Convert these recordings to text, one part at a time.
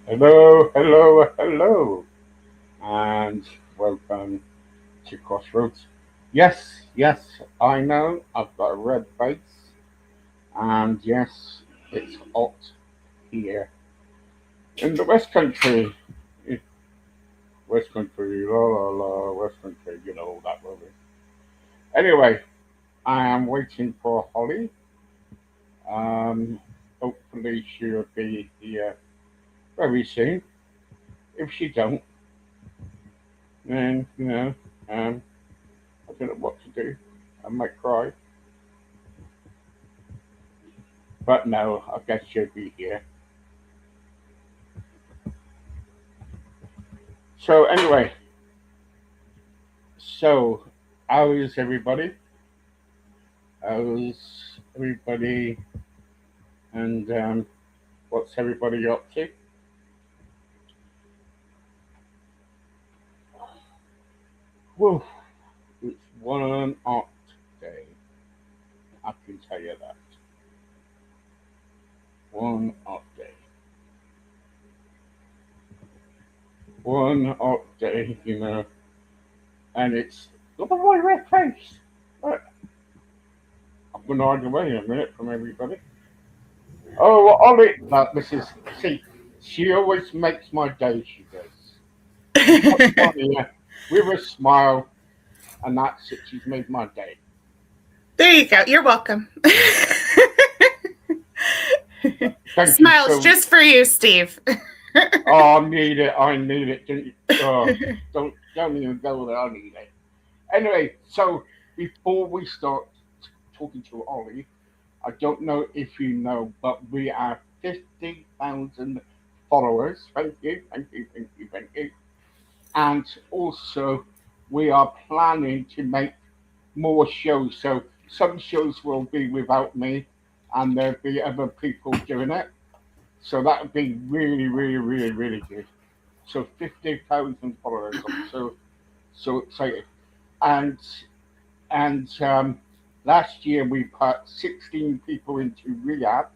Hello, hello, hello, and welcome to Crossroads. Yes, yes, I know I've got a red face, and yes, it's hot here in the West Country. Eh, West Country, la la la, West Country, that rubbish. Anyway, I am waiting for Holly. Um, Hopefully she'll be here very soon. If she don't, then um, I don't know what to do. I might cry. But no, I guess she'll be here. So anyway, so how is everybody? How's everybody? And what's everybody up to? Whew, it's one hot day. I can tell you that. One hot day. One hot day, and it's look at my red face. Look, I'm going to hide away in a minute from everybody. Oh, well, Ollie, no, this is see. She always makes my day. She does. She puts on here with a smile, and that's it. She's made my day. There you go. You're welcome. Thank you Smiles so. just for you, Steve. Oh, I need it. I need it. Oh, don't even go there. I need it. Anyway, so before we start talking to Ollie, I don't know if you know, but we have 50,000 followers. Thank you, thank you, thank you, thank you. And also, we are planning to make more shows. So some shows will be without me, and there'll be other people doing it. So that would be really, really, really, really good. So 50,000 followers. I'm so excited. And and last year we put 16 people into rehab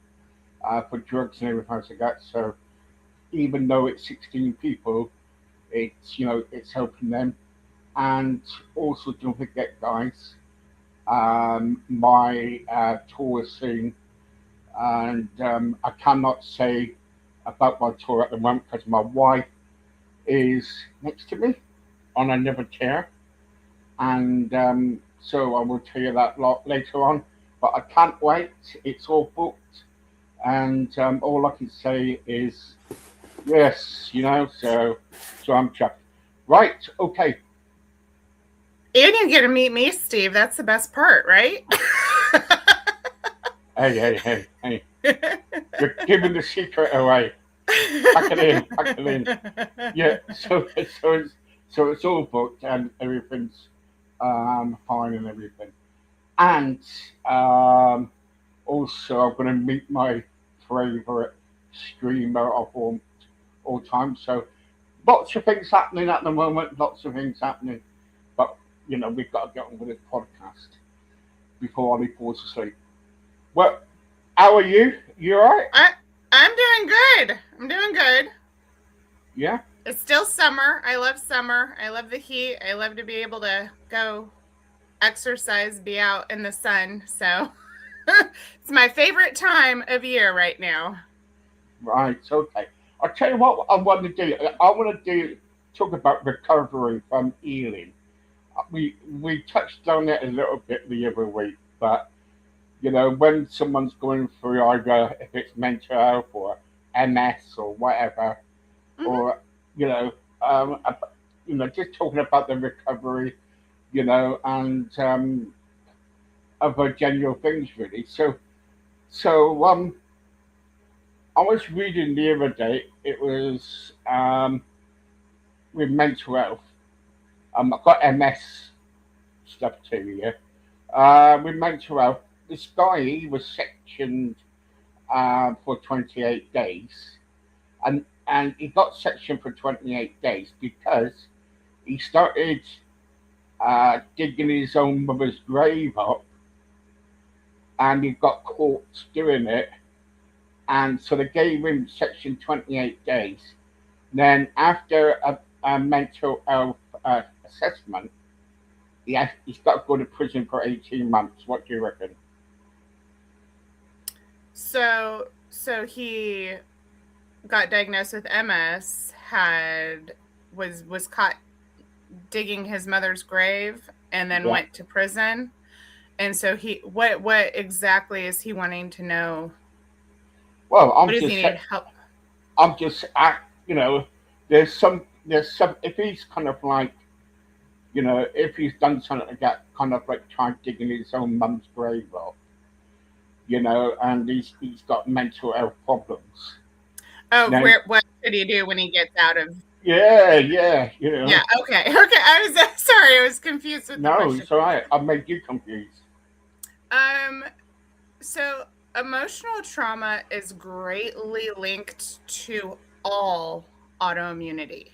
for drugs and everything like that. So even though it's 16 people, it's helping them. And also don't forget, guys, my tour soon, and I cannot say about my tour at the moment because my wife is next to me on another chair, and so I will tell you that lot later on. But I can't wait; it's all booked, and all I can say is yes, so I'm chuffed. Right, okay. And you get to meet me, Steve. That's the best part, right? Hey, hey, hey, hey! You're giving the secret away. Pack it in, pack it in. Yeah, so it's all booked and everything's fine and everything. And um, also, I'm going to meet my favorite streamer of all time. So lots of things happening at the moment. Lots of things happening, but we've got to get on with this podcast before Ollie falls asleep. Well, how are you? You all right? I, I'm doing good. I'm doing good. Yeah. It's still summer. I love summer. I love the heat. I love to be able to go exercise, be out in the sun. So it's my favorite time of year right now. Right. Okay. I'll tell you what I want to do. I want to talk about recovery from healing. We touched on it a little bit the other week, but when someone's going through either if it's mental health or MS or whatever, Mm-hmm. or you know, just talking about the recovery, and other general things really. So I was reading the other day. It was with mental health. I've got MS stuff too. Yeah. With mental health, this guy he was sectioned for 28 days, and he got sectioned for 28 days because he started digging his own mother's grave up, and he got caught doing it, and so they gave him Section 28 days. Then after a mental health assessment, he's got to go to prison for 18 months. What do you reckon? So he got diagnosed with MS, was caught digging his mother's grave, and then went to prison. And so what exactly is he wanting to know? Well, what does he need help? I'm just, there's some, if he's kind of like, if he's done something like that, kind of like trying digging his own mum's grave up, and he's got mental health problems. Oh, what should he do when he gets out of? Yeah. Yeah. Okay. I was sorry. I was confused with the question. It's all right. I made you confused. So emotional trauma is greatly linked to all autoimmunity.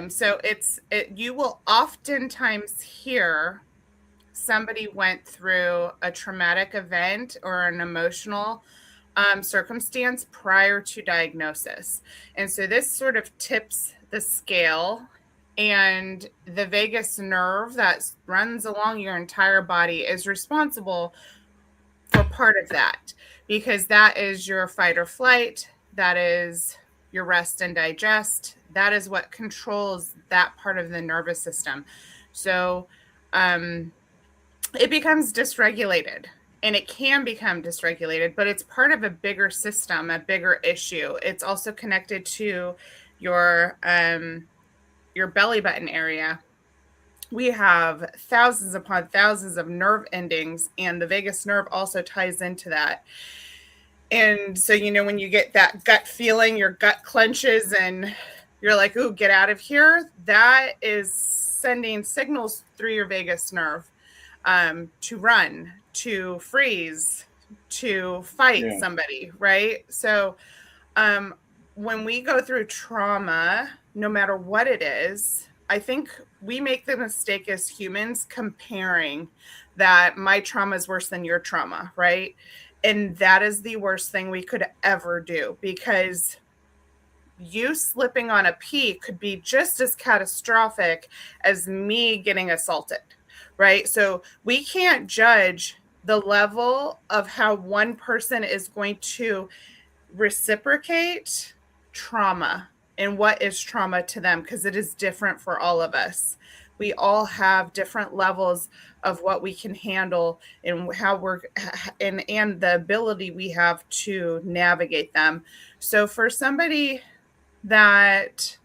So you will oftentimes hear somebody went through a traumatic event or an emotional circumstance prior to diagnosis. And so this sort of tips the scale, and the vagus nerve that runs along your entire body is responsible for part of that, because that is your fight or flight, that is your rest and digest, that is what controls that part of the nervous system. So it becomes dysregulated, and it can become dysregulated, but it's part of a bigger system, a bigger issue. It's also connected to your belly button area. We have thousands upon thousands of nerve endings, and the vagus nerve also ties into that. And so, when you get that gut feeling, your gut clenches and you're like, ooh, get out of here. That is sending signals through your vagus nerve to run, to freeze, to fight somebody, right? So when we go through trauma, no matter what it is, I think we make the mistake as humans comparing that my trauma is worse than your trauma, right? And that is the worst thing we could ever do, because you slipping on a pee could be just as catastrophic as me getting assaulted, right? So we can't judge the level of how one person is going to reciprocate trauma and what is trauma to them, because it is different for all of us. We all have different levels of what we can handle and how and the ability we have to navigate them. So for somebody that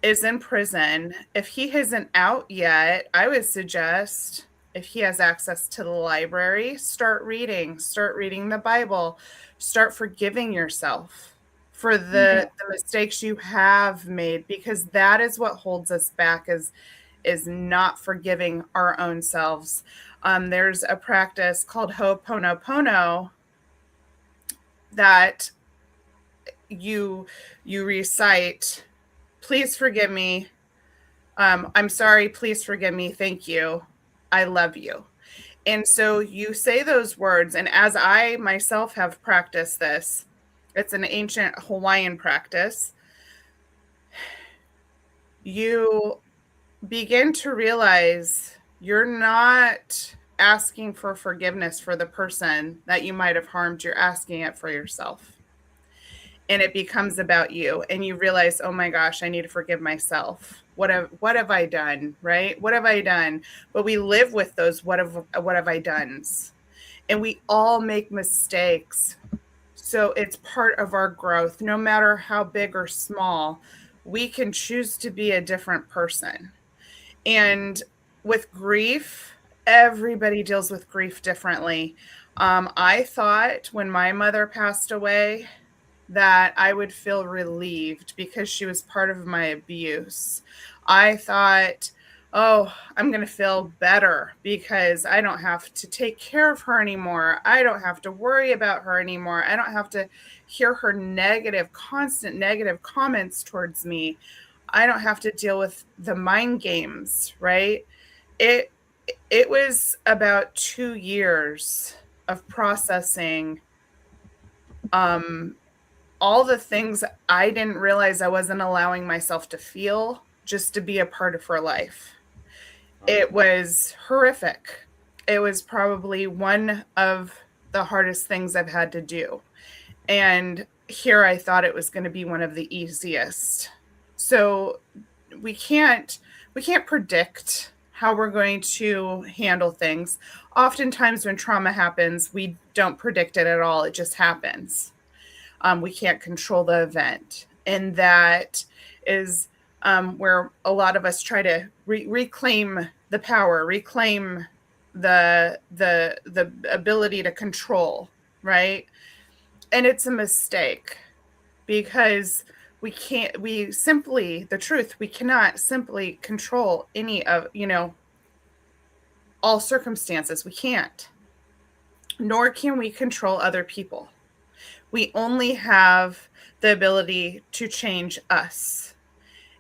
is in prison, if he isn't out yet, I would suggest, if he has access to the library, start reading the Bible, start forgiving yourself for the mistakes you have made, because that is what holds us back, is not forgiving our own selves. There's a practice called Ho'oponopono that you recite, please forgive me, I'm sorry, please forgive me, thank you, I love you. And so you say those words, and as I myself have practiced this, it's an ancient Hawaiian practice, you begin to realize you're not asking for forgiveness for the person that you might have harmed, you're asking it for yourself. And it becomes about you, and you realize, oh my gosh, I need to forgive myself. What have I done, right? What have I done? But we live with those what have I done's, and we all make mistakes. So it's part of our growth. No matter how big or small, we can choose to be a different person. And with grief, everybody deals with grief differently. I thought when my mother passed away that I would feel relieved because she was part of my abuse. I thought, oh, I'm going to feel better because I don't have to take care of her anymore. I don't have to worry about her anymore. I don't have to hear her constant negative comments towards me. I don't have to deal with the mind games, right? It was about 2 years of processing All the things I didn't realize I wasn't allowing myself to feel just to be a part of her life. It was horrific. It was probably one of the hardest things I've had to do. And here I thought it was going to be one of the easiest. So we can't predict how we're going to handle things. Oftentimes when trauma happens, we don't predict it at all. It just happens. We can't control the event. And that is where a lot of us try to reclaim the power, reclaim the ability to control, right? And it's a mistake because we cannot simply control any of, all circumstances. We can't. Nor can we control other people. We only have the ability to change us.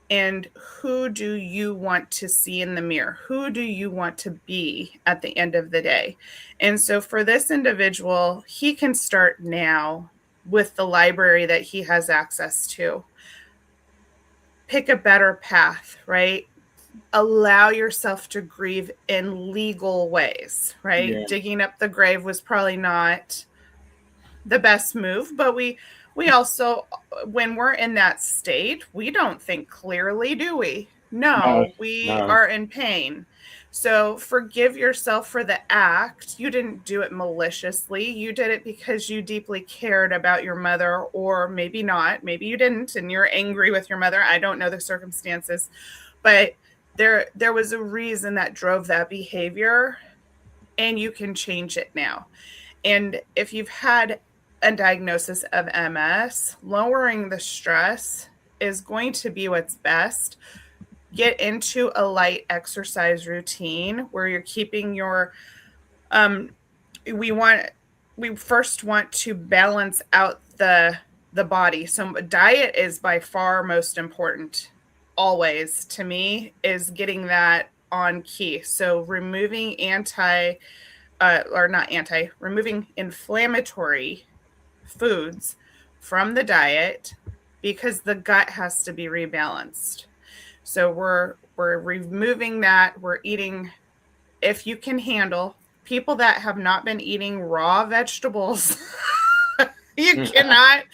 And who do you want to see in the mirror? Who do you want to be at the end of the day? And so for this individual, he can start now with the library that he has access to. Pick a better path, right? Allow yourself to grieve in legal ways, right? Yeah. Digging up the grave was probably not the best move, but we also, when we're in that state, we don't think clearly, do we? No, we are in pain. So forgive yourself for the act. You didn't do it maliciously. You did it because you deeply cared about your mother, or maybe not. Maybe you didn't, and you're angry with your mother. I don't know the circumstances, but there was a reason that drove that behavior, and you can change it now. And if you've had a diagnosis of MS, lowering the stress is going to be what's best. Get into a light exercise routine where you're keeping your we first want to balance out the body. So diet is by far most important, always, to me, is getting that on key. So removing removing inflammatory foods from the diet, because the gut has to be rebalanced. So we're removing that. We're eating, if you can handle, people that have not been eating raw vegetables. You cannot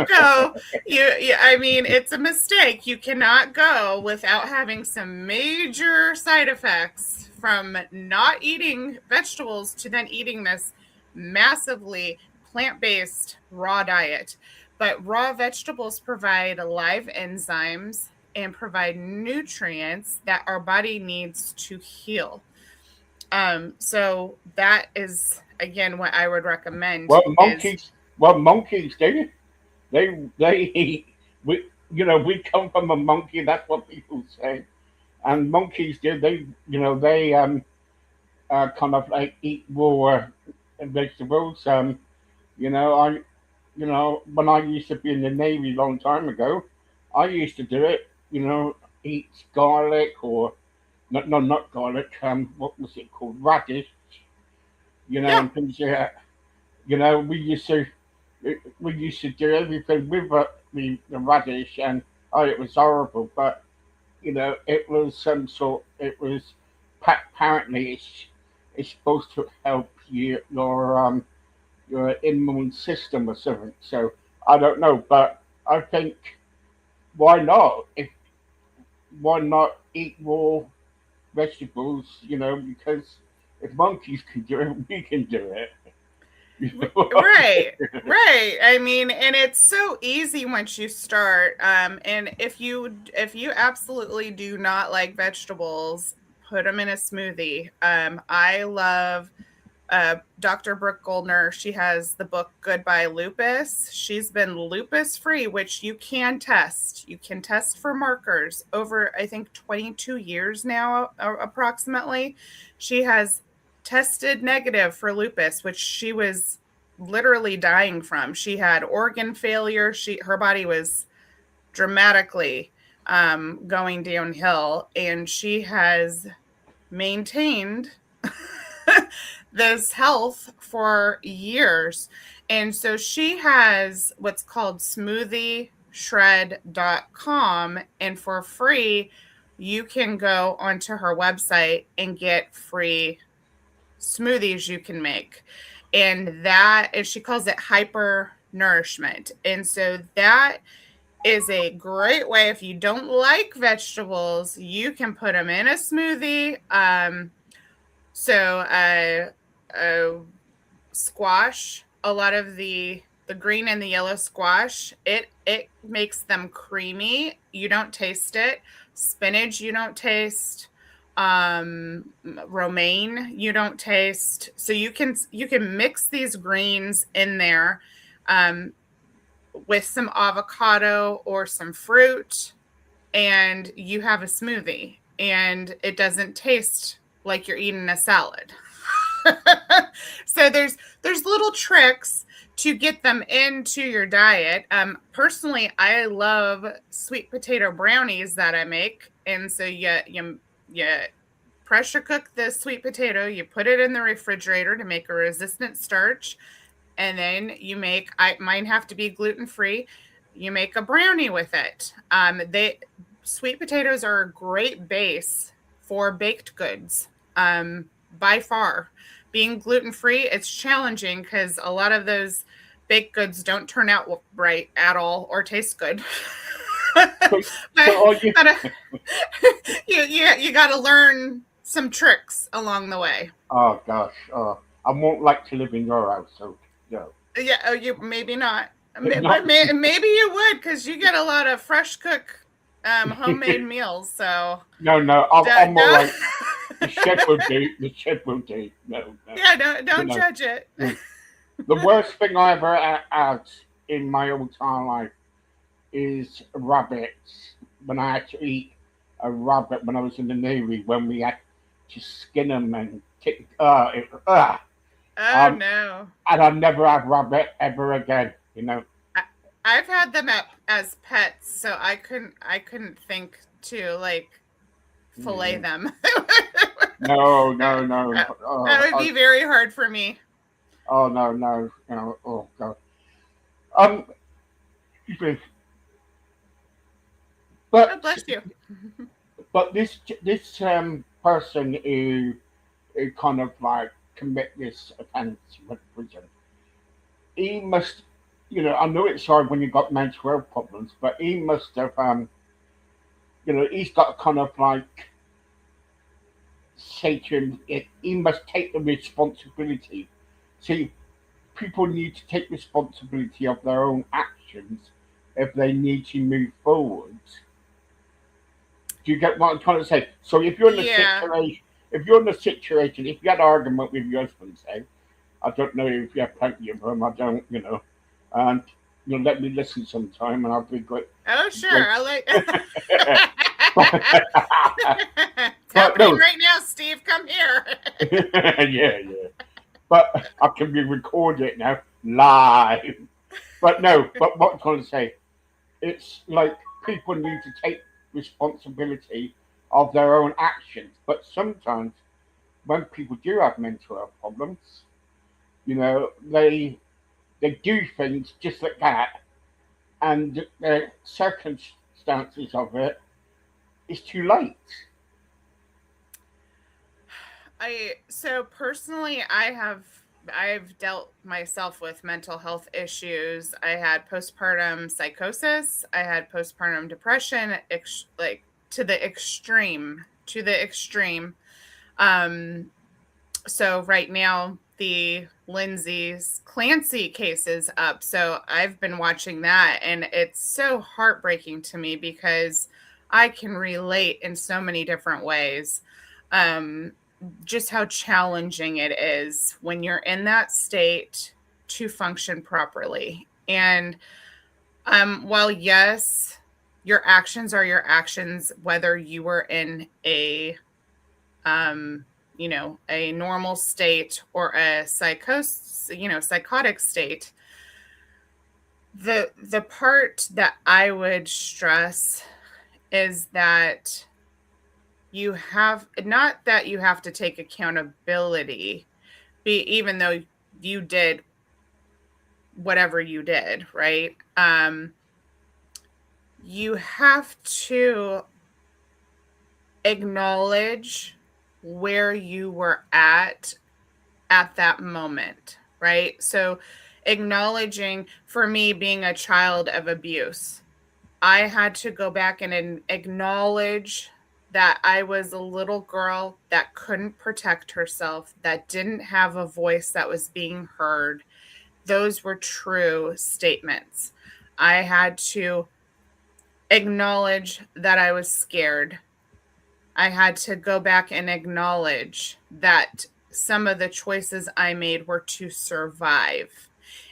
go. I mean, it's a mistake. You cannot go without having some major side effects from not eating vegetables to then eating this massively plant-based raw diet. But raw vegetables provide live enzymes and provide nutrients that our body needs to heal. So that is, again, what I would recommend. Well, monkeys do. They eat. We come from a monkey. That's what people say. And monkeys do. They kind of like eat raw vegetables. When I used to be in the Navy a long time ago, I used to do it. Eat garlic, or not garlic. What was it called? Radish. Yeah. And things like that. We used to do everything with the radish, and it was horrible. But it was some sort. It was apparently it's supposed to help your immune system or something. So I don't know, but I think why not? Why not eat raw vegetables? Because if monkeys can do it, we can do it. Right. I mean, and it's so easy once you start. And if you absolutely do not like vegetables, put them in a smoothie. I love Dr. Brooke Goldner. She has the book Goodbye Lupus. She's been lupus free, which you can test. You can test for markers over, I think, 22 years now, approximately. She has tested negative for lupus, which she was literally dying from. She had organ failure. Her body was dramatically going downhill, and she has maintained this health for years. And so she has what's called smoothieshred.com. And for free, you can go onto her website and get free smoothies you can make. And that is, she calls it hyper nourishment. And so that is a great way. If you don't like vegetables, you can put them in a smoothie. Squash, a lot of the green and the yellow squash, it makes them creamy. You don't taste it. Spinach, you don't taste. Romaine, you don't taste. So you can mix these greens in there with some avocado or some fruit, and you have a smoothie, and it doesn't taste like you're eating a salad. So there's little tricks to get them into your diet. Personally, I love sweet potato brownies that I make, and so you pressure cook the sweet potato, you put it in the refrigerator to make a resistant starch, and then you make, mine have to be gluten-free. You make a brownie with it. Sweet potatoes are a great base for baked goods. By far, being gluten-free, it's challenging because a lot of those baked goods don't turn out right at all or taste good. You got to learn some tricks along the way. Oh gosh, I won't like to live in your house, so no. Yeah, you maybe not. Maybe you would, because you get a lot of fresh cook homemade meals. So I'm all right. The shed will do. The shed will do. No. Yeah, don't judge it. The worst thing I ever had in my entire life is rabbits. When I had to eat a rabbit when I was in the Navy, when we had to skin them and kick. No. And I'll never have rabbit ever again. I've had them as pets, so I couldn't think to like fillet them. No. That would be very hard for me. Oh no. Oh god. But God bless you. But this person who kind of like commit this offence with prison, he must, I know it's hard when you've got mental health problems, but he must have, he's got kind of like say to him, he must take the responsibility. See, people need to take responsibility of their own actions if they need to move forward. Do you get what I'm trying to say? So if you're in a situation, if you had an argument with your husband, say, I don't know if you have plenty of them, I don't, and let me listen sometime, and I'll be great. Oh sure, I'll let. It's happening right now, Steve. Come here. Yeah. But I can be recorded now live. But what I'm trying to say, it's like people need to take responsibility of their own actions. But sometimes when people do have mental health problems, they do things just like that, and the circumstances of it is too late. So personally, I've dealt myself with mental health issues. I had postpartum psychosis. I had postpartum depression, like to the extreme. So right now the Lindsay's Clancy case is up. So I've been watching that, and it's so heartbreaking to me because I can relate in so many different ways. Just how challenging it is when you're in that state to function properly. And while yes, your actions are your actions, whether you were in a a normal state or a psychotic state, the part that I would stress is that you have not that you have to take accountability, even though you did whatever you did, right? You have to acknowledge where you were at that moment, right? So acknowledging, for me, being a child of abuse, I had to go back and acknowledge that I was a little girl that couldn't protect herself, that didn't have a voice that was being heard. Those were true statements. I had to acknowledge that I was scared. I had to go back and acknowledge that some of the choices I made were to survive.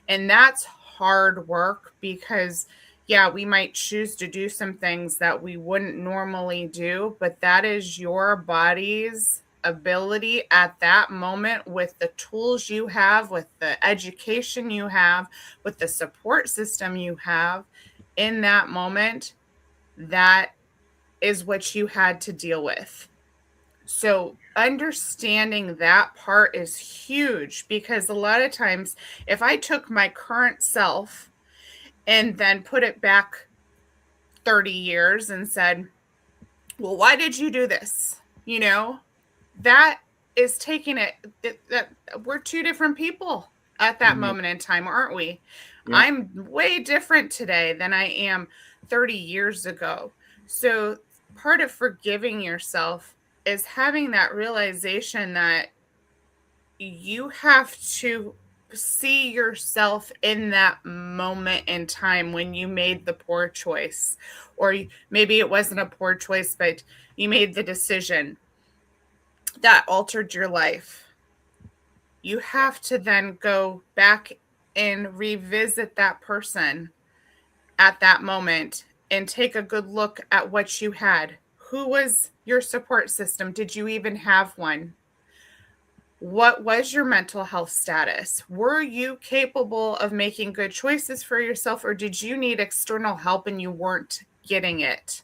And that's hard work because, yeah, we might choose to do some things that we wouldn't normally do, but that is your body's ability at that moment with the tools you have, with the education you have, with the support system you have in that moment. That is what you had to deal with. So understanding that part is huge because a lot of times if I took my current self and then put it back 30 years and said, well, why did you do this? You know, that is taking it that we're two different people at that moment in time, aren't we? Yeah. I'm way different today than I am 30 years ago. So part of forgiving yourself is having that realization that you have to see yourself in that moment in time when you made the poor choice, or maybe it wasn't a poor choice, but you made the decision that altered your life. You have to then go back and revisit that person at that moment and take a good look at what you had. Who was your support system? Did you even have one? What was your mental health status? Were you capable of making good choices for yourself, or did you need external help and you weren't getting it?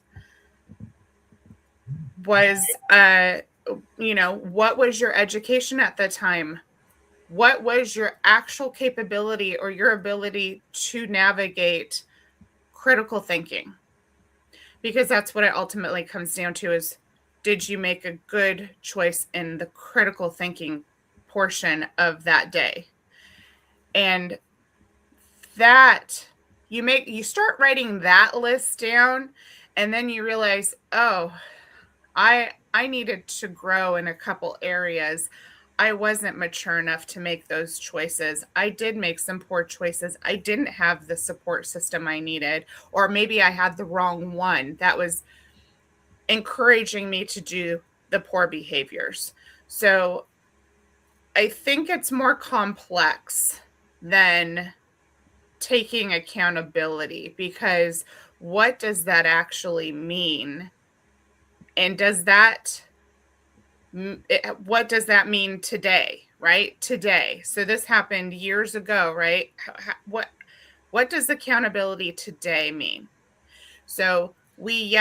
Was, what was your education at the time? What was your actual capability or your ability to navigate critical thinking? Because that's what it ultimately comes down to is, did you make a good choice in the critical thinking portion of that day? And that you start writing that list down, and then you realize, oh, I needed to grow in a couple areas. I wasn't mature enough to make those choices. I did make some poor choices. I didn't have the support system I needed, or maybe I had the wrong one that was encouraging me to do the poor behaviors. So I think it's more complex than taking accountability, because what does that actually mean? And what does that mean today, right? Today. So this happened years ago, right? What does accountability today mean? So we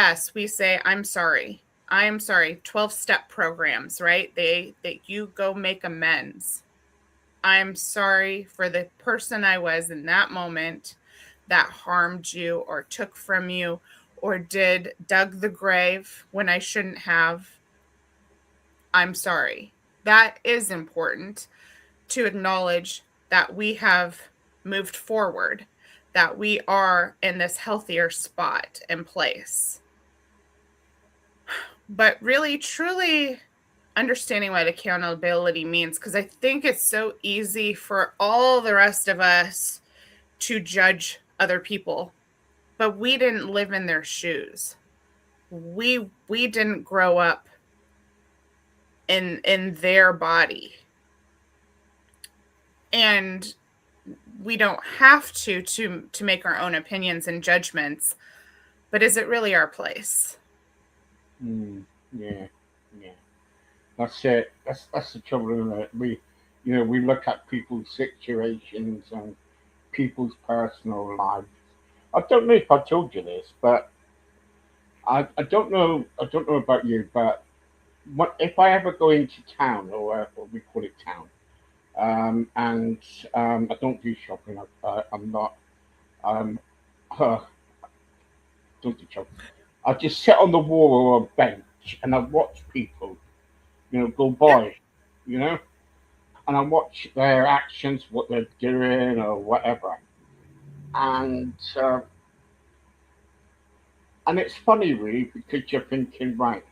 say, I'm sorry. 12-step programs, right? That you go make amends. I'm sorry for the person I was in that moment that harmed you or took from you or dug the grave when I shouldn't have. I'm sorry. That is important to acknowledge that we have moved forward, that we are in this healthier spot and place. But really, truly understanding what accountability means, because I think it's so easy for all the rest of us to judge other people, but we didn't live in their shoes. We didn't grow up in their body, and we don't have to make our own opinions and judgments. But is it really our place? Yeah. That's it. That's the trouble, isn't it? We look at people's situations and people's personal lives. I don't know if I told you this, but I don't know. I don't know about you, but if I ever go into town, or we call it town, And I don't do shopping. I'm not. Um, uh, don't do shopping. I just sit on the wall or a bench and I watch people, go Yeah. by, you know, and I watch their actions, what they're doing or whatever. And it's funny really because you're thinking, right,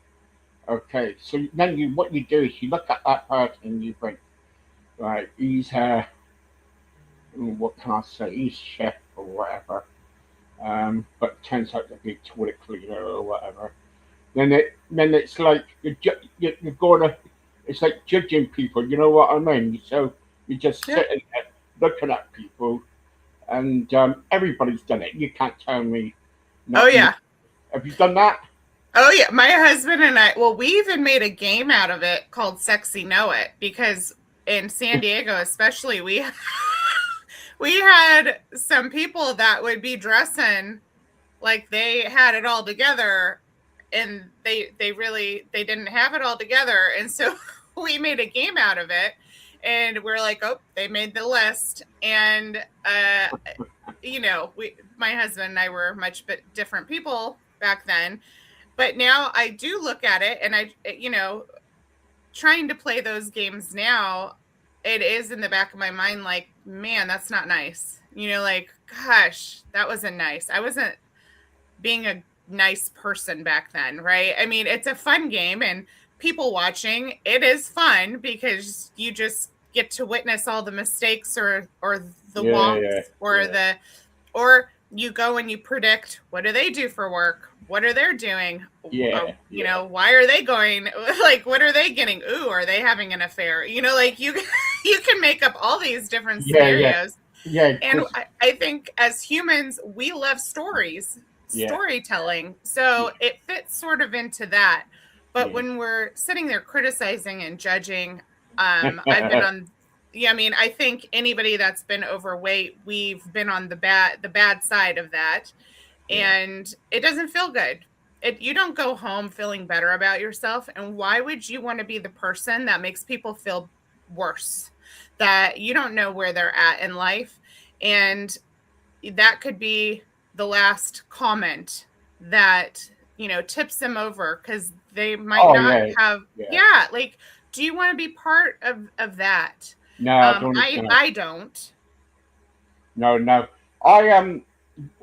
okay, so then what you do is you look at that person and you think, right, he's what can I say, he's chef or whatever, but turns out to be a toilet cleaner or whatever. Then it's like you're going to, it's like judging people. You know what I mean? So you're just Yeah. sitting there looking at people, and everybody's done it. You can't tell me Oh not. yeah. Have you done that? Oh yeah. My husband and I. Well, we even made a game out of it called "Sexy Know It" because in San Diego, especially, we had some people that would be dressing like they had it all together, and they didn't have it all together, and so we made a game out of it, and we're like, oh, they made the list, and my husband and I were much bit different people back then, but now I do look at it, and trying to play those games now, it is in the back of my mind like, man, that's not nice. Like, gosh, that wasn't nice. I wasn't being a nice person back then, right? I mean, it's a fun game, and people watching, it is fun because you just get to witness all the mistakes or the Yeah, yeah, wonks or yeah, or you go and you predict, what do they do for work? What are they doing? yeah, yeah, Why are they going? Like, what are they getting? Ooh, are they having an affair? Like you can make up all these different yeah, yeah, scenarios. yeah. And I think as humans, we love Yeah, storytelling. So it fits sort of into that. But yeah, when we're sitting there criticizing and judging, I've been on, yeah, I mean, I think anybody that's been overweight, we've been on the bad side of that. yeah, And it doesn't feel good. You don't go home feeling better about yourself. And why would you want to be the person that makes people feel worse? That you don't know where they're at in life. And that could be the last comment that tips them over because they might oh not yeah, have. yeah. Yeah, like, do you want to be part of that? No, I don't. No, I don't. no, no. I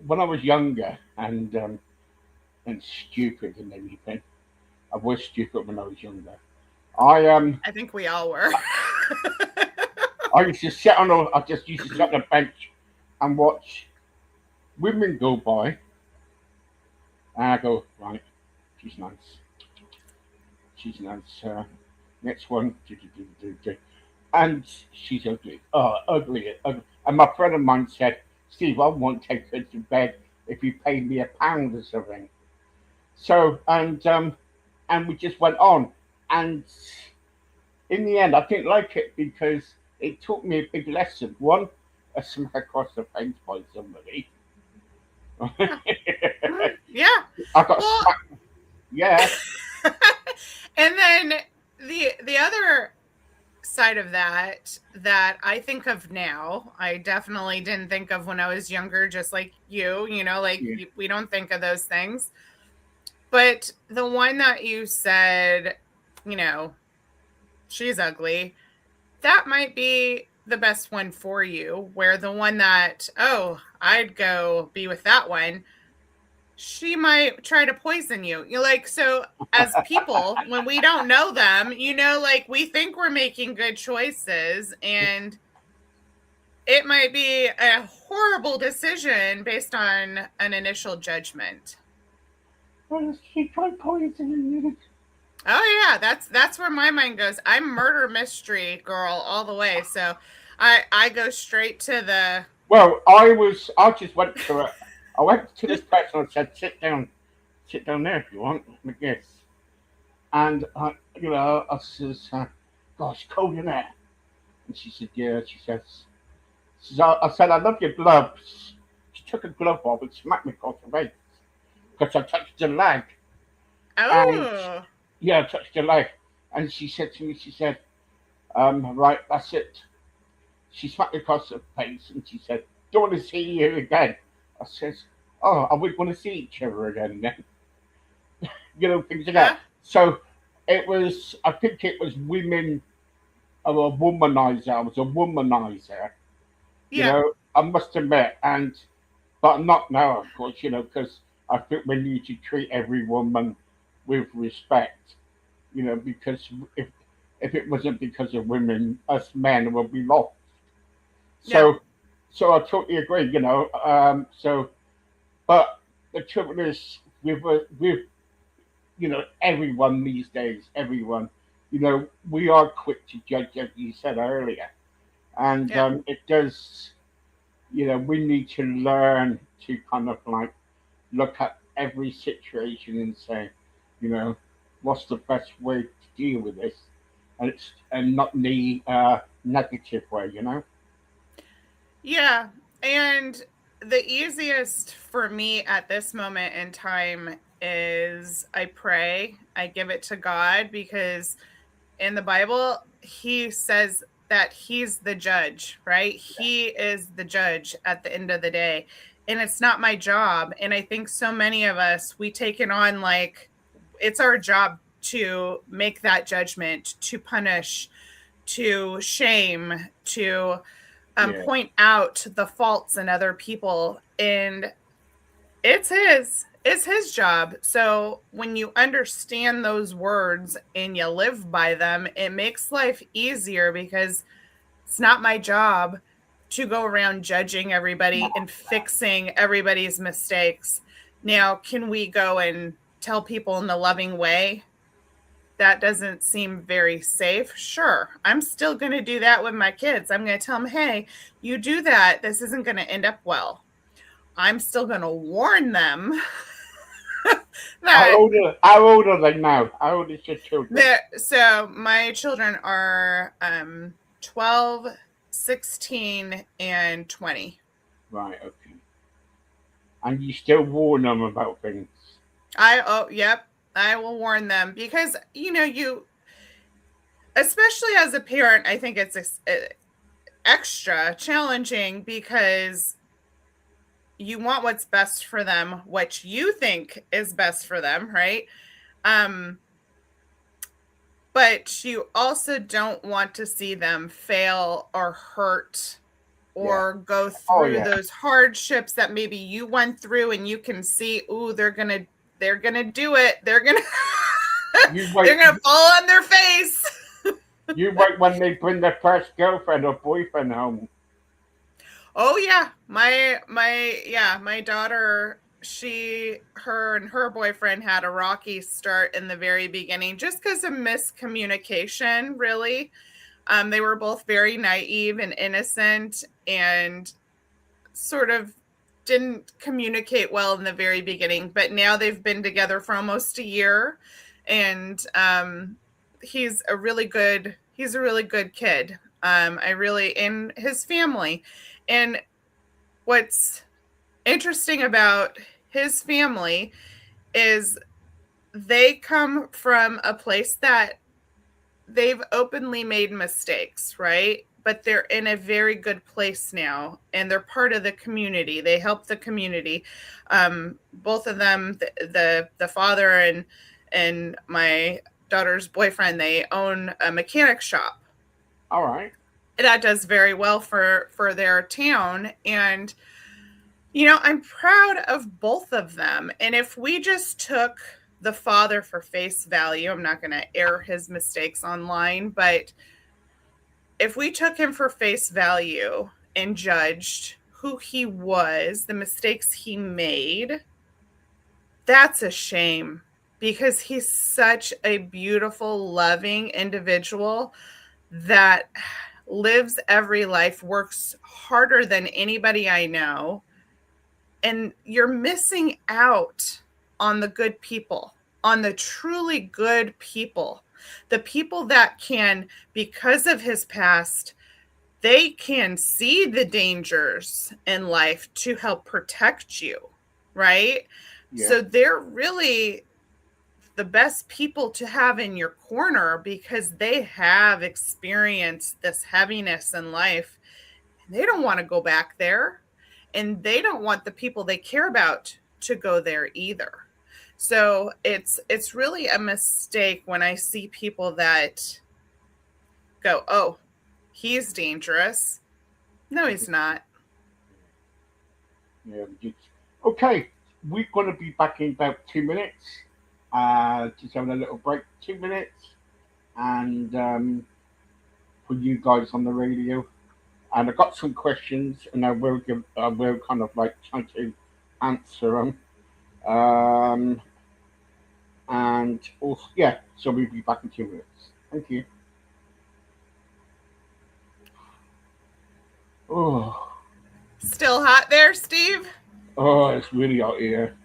when I was younger and stupid and everything. I was stupid when I was younger. I I think we all were. I used to sit on a I just used to sit on a bench and watch women go by and I go, right, she's nice. She's nice. Next one, and she's ugly. Oh, ugly, ugly. And my friend of mine said, Steve, I won't take her to bed if you pay me £1 or something. So and we just went on. And in the end, I didn't like it because it taught me a big lesson. One, a smack across the face by somebody. Yeah. Yeah. I got Well, smacked. Yeah, and then the other side of that I think of now, I definitely didn't think of when I was younger, just like like yeah, we don't think of those things. But the one that you said, you know, she's ugly, that might be the best one for you. Where the one that, oh, I'd go be with that one, she might try to poison you. You're like, so as people, when we don't know them, like we think we're making good choices, and it might be a horrible decision based on an initial judgment. well, she tried poisoning me. Oh yeah, that's where my mind goes. I'm murder mystery girl all the way. So I go straight to the. Well, I just went to it. I went to this person and said, sit down there if you want, I guess. And I says, gosh, cold in there. And she said, yeah. I said, I love your gloves. She took a glove off and smacked me across the face because I touched her leg. And Oh. yeah, I touched her leg. And she said to me, right, that's it. she smacked me across the face and she said, "Don't want to see you again." I says, "Oh, I would want to see each other again then." Things like Yeah. that. So it was, I think it was women, or a womanizer. I was a womanizer, Yeah. I must admit. But not now, of course, because I think we need to treat every woman with respect, because if it wasn't because of women, us men would be lost. Yeah. So I totally agree, So, but the trouble is with everyone these days, everyone, we are quick to judge, as you said earlier, and Yeah. it does. We need to learn to kind of like look at every situation and say, you know, what's the best way to deal with this, and not the negative way. Yeah. And the easiest for me at this moment in time is I pray, I give it to God, because in the Bible, he says that he's the judge, right? He is the judge at the end of the day. And it's not my job. And I think so many of us, we take it on like it's our job to make that judgment, to punish, to shame, to Yeah. point out the faults in other people. And it's his job. So when you understand those words and you live by them, it makes life easier, because it's not my job to go around judging everybody and fixing everybody's mistakes. Now, can we go and tell people in a loving way? That doesn't seem very safe. Sure, I'm still going to do that with my kids. I'm going to tell them, hey, you do that, this isn't going to end up well. I'm still going to warn them that How old are they now? How old is your children? so my children are 12, 16, and 20. Right. Okay. And you still warn them about things. Yep, I will warn them, because you, especially as a parent, I think it's extra challenging, because you want what's best for them, what you think is best for them, right? But you also don't want to see them fail or hurt or go Oh through yeah. those hardships that maybe you went through, and you can see, ooh, they're gonna do it. They're gonna You wait. they're gonna fall on their face. You wait when they bring their first girlfriend or boyfriend home. Oh yeah, my daughter, her and her boyfriend had a rocky start in the very beginning, just because of miscommunication, really. They were both very naive and innocent, and sort of didn't communicate well in the very beginning. But now they've been together for almost a year, and he's a really good kid. In his family. And what's interesting about his family is they come from a place that they've openly made mistakes, right? But they're in a very good place now, and they're part of the community. They help the community. Both of them, the father and my daughter's boyfriend, they own a mechanic shop. All right. That does very well for their town, and I'm proud of both of them. And if we just took the father for face value, I'm not going to air his mistakes online, but if we took him for face value and judged who he was, the mistakes he made, that's a shame, because he's such a beautiful, loving individual that lives every life, works harder than anybody I know. And you're missing out on the good people, on the truly good people, the people that can, because of his past, they can see the dangers in life to help protect you, right? Yeah. So they're really the best people to have in your corner, because they have experienced this heaviness in life, They don't want to go back there, and they don't want the people they care about to go there either. So it's really a mistake when I see people that go, "Oh, he's dangerous." No, he's not. Yeah. Okay, we're going to be back in about 2 minutes. Just having a little break, 2 minutes, and for you guys on the radio. And I got some questions, and I will kind of like try to answer them. And also, yeah, so we'll be back in 2 minutes. Thank you. Oh, Still hot there, Steve? oh, it's really hot here.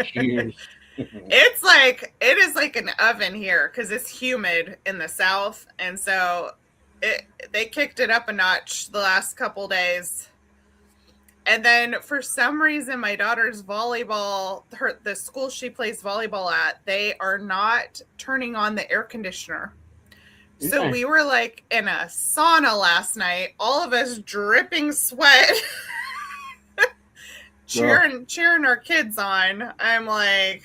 Cheers. It's like it is like an oven here because it's humid in the south, and so they kicked it up a notch the last couple days. And then for some reason, my daughter's volleyball, the school she plays volleyball at, they are not turning on the air conditioner. So Yeah. we were like in a sauna last night, all of us dripping sweat, cheering our kids on. I'm like,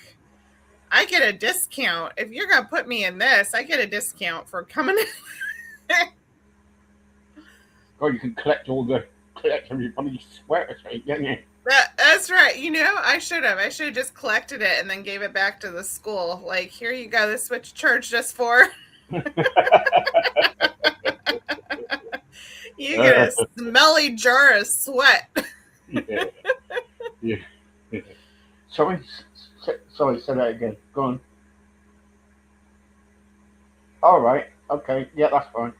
I get a discount. If you're going to put me in this, I get a discount for coming in. Oh, you can collect everybody's sweat, right? Can't you? That's right. You know, I should have just collected it and then gave it back to the school. Like, here you go. This is what you charged us for. You get a smelly jar of sweat. Yeah. Yeah. Yeah. Sorry, say that again. Go on. All right. Okay. Yeah, that's fine.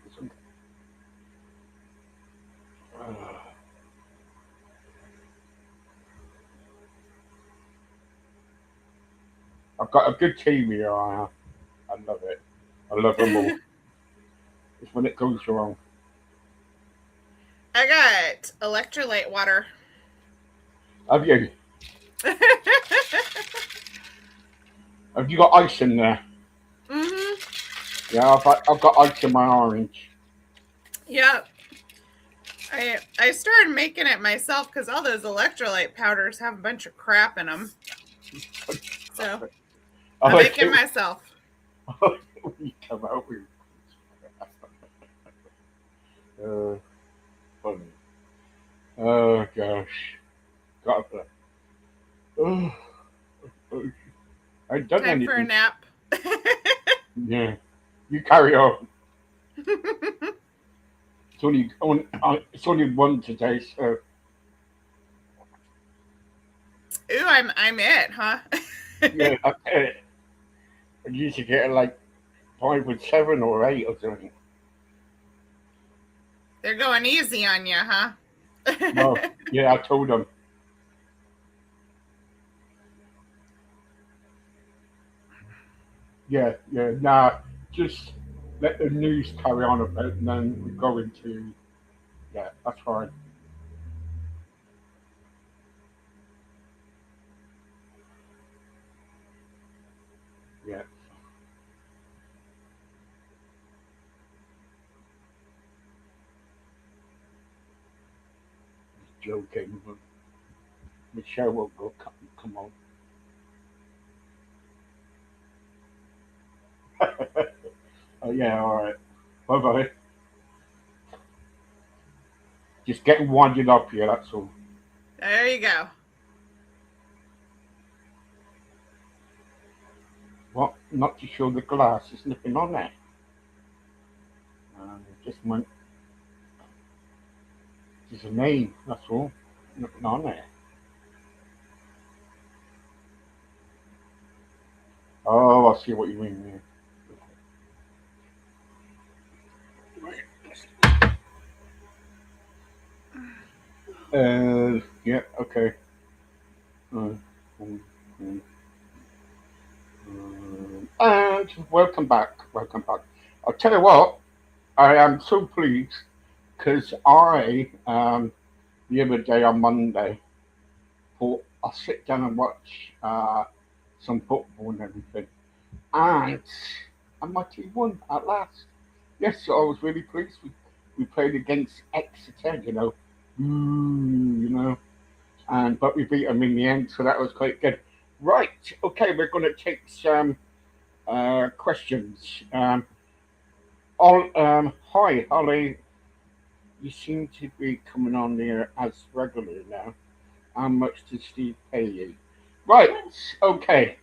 I've got a good team here. I love it. I love them all. It's when it goes wrong. I got electrolyte water. Have you? Have you got ice in there? Mm-hmm. Yeah, I've got ice in my orange. Yep. I started making it myself because all those electrolyte powders have a bunch of crap in them. So I make it myself. You come out with funny. Oh gosh. God. Oh, I done Time anything. for a nap. Yeah. You carry on. It's only one today, so. Ooh, I'm it, huh? Yeah, I used to get like 5 or 7 or 8 or something. They're going easy on you, huh? No, yeah, I told them. Yeah, nah, just let the news carry on about it and then we go into, yeah, that's fine. Yeah. Joking, but Michelle will go, come on. Oh, yeah, alright. Bye bye. Just getting winded up here, that's all. There you go. What? Not to show the glass, there's nothing on there. Just went, just a name, that's all. Nothing on there. Oh, I see what you mean there. Yeah, okay. Uh, um, um, and welcome back. Welcome back. I'll tell you what, I am so pleased because the other day on Monday, thought I'll sit down and watch some football and everything. And my team won at last. Yes, so I was really pleased we played against Exeter, and but we beat them in the end, so that was quite good. Right, okay, we're going to take some questions. Hi, Holly. You seem to be coming on here as regular now. How much does Steve pay you? Right, okay.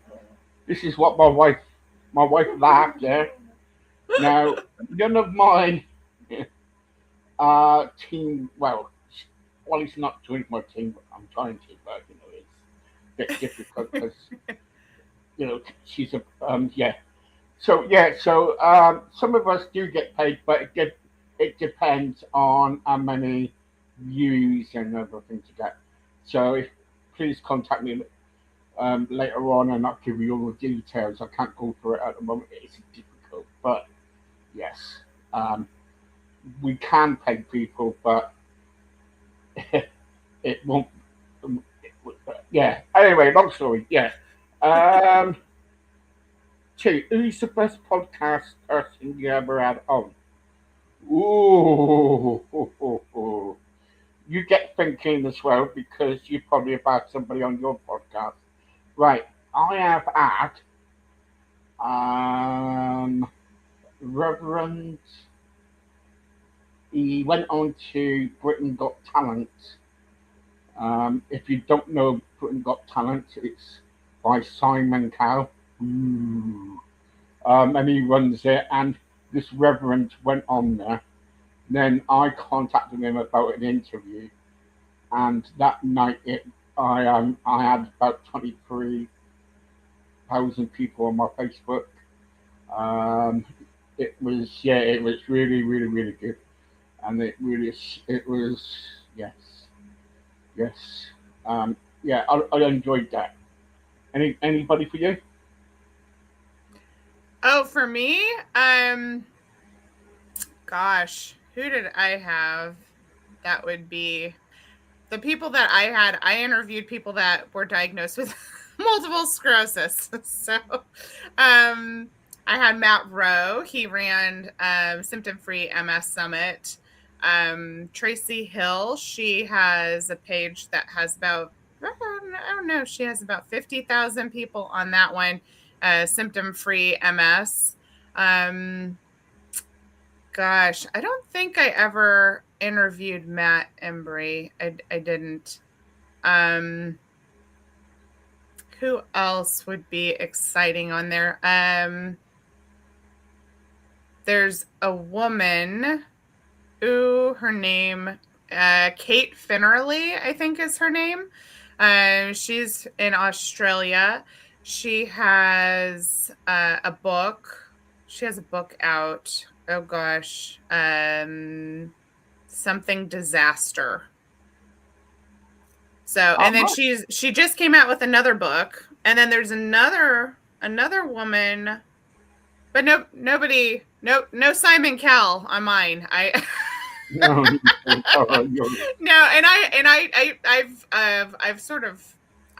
This is what my wife laughed there. Now, none of mine team, well, he's not doing my team, but I'm trying to, but, it's a bit difficult because, she's yeah. So, yeah, some of us do get paid, but it depends on how many views and other things you get. So, please contact me later on, and I'll give you all the details. I can't go through it at the moment. It's difficult, but yes, we can pay people, but it won't. Yeah. Anyway, long story. Yeah. Um, Two. Who's the best podcast person you ever had on? Ooh. You get thinking as well because you probably have had somebody on your podcast. Right. I have had Reverend. He went on to Britain Got Talent. If you don't know Britain Got Talent, it's by Simon Cowell. And he runs it. And this Reverend went on there. Then I contacted him about an interview, and that night I had about 23,000 people on my Facebook. It was really really really good, and it was yes yes yeah, I enjoyed that. Anybody for you? Oh, for me, gosh, who did I have? That would be the people that I had. I interviewed people that were diagnosed with multiple sclerosis. So, I had Matt Rowe. He ran Symptom Free MS Summit. Tracy Hill. She has a page that has about, I don't know, she has about 50,000 people on that one. Symptom Free MS. Gosh, I don't think I ever interviewed Matt Embry. I didn't. Who else would be exciting on there? There's a woman who her name, Kate Finnerly, I think is her name. She's in Australia. She has a book. She has a book out. Oh gosh, something disaster. So, and then she just came out with another book, and then there's another woman, but no Simon Cowell on mine. No, No, I've sort of,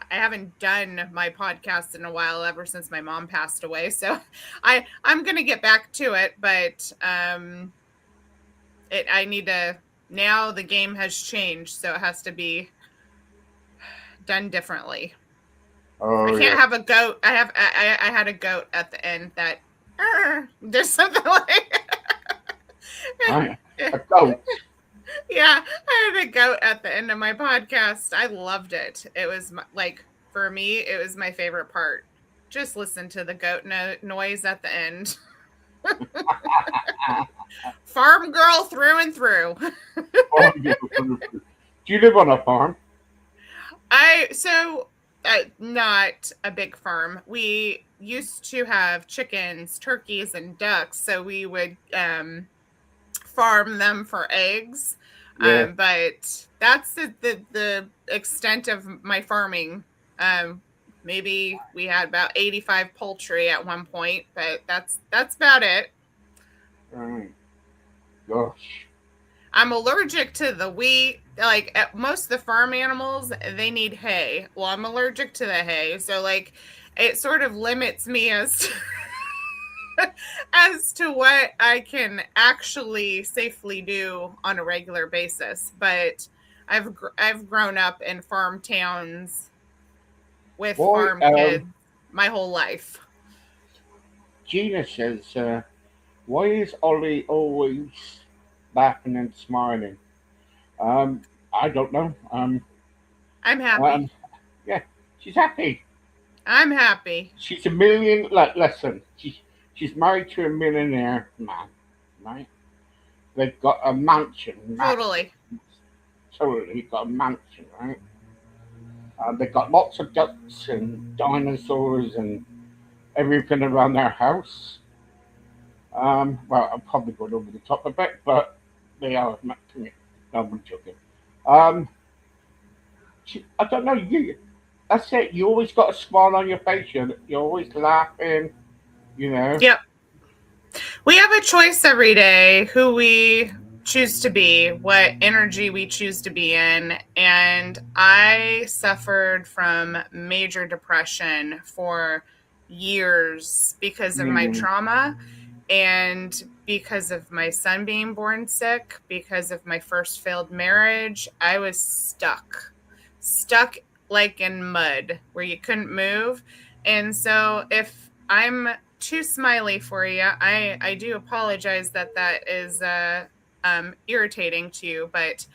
I haven't done my podcast in a while ever since my mom passed away. So I'm going to get back to it, but I need to, now the game has changed, so it has to be done differently. I can't have a goat. I had a goat at the end that there's something like a goat. Yeah, I had a goat at the end of my podcast. I loved it. It was for me, it was my favorite part. Just listen to the goat noise at the end. Farm girl through and through. Do you live on a farm? Not a big farm. We used to have chickens, turkeys, and ducks, so we would farm them for eggs. Yeah. But that's the extent of my farming. Maybe we had about 85 poultry at one point, but that's about it. Gosh. I'm allergic to the wheat. Like most of the farm animals, they need hay. Well, I'm allergic to the hay, so it sort of limits me as as to what I can actually safely do on a regular basis. But I've grown up in farm towns with farm kids my whole life. Gina says, why is Ollie always laughing and smiling? I don't know. I'm happy. Yeah, she's happy. I'm happy. She's a million. Like, listen, she's married to a millionaire man, right? They've got a mansion. Totally. Totally got a mansion, right? They've got lots of ducks and dinosaurs and everything around their house. Well, I'm probably going over the top a bit, but they are. No, I'm joking. I don't know. That's it. You always got a smile on your face. You're always laughing. You know. Yep. We have a choice every day who we choose to be, what energy we choose to be in. And I suffered from major depression for years because of my trauma and because of my son being born sick, because of my first failed marriage. I was stuck like in mud where you couldn't move. And so if I'm too smiley for you, I do apologize that is irritating to you, but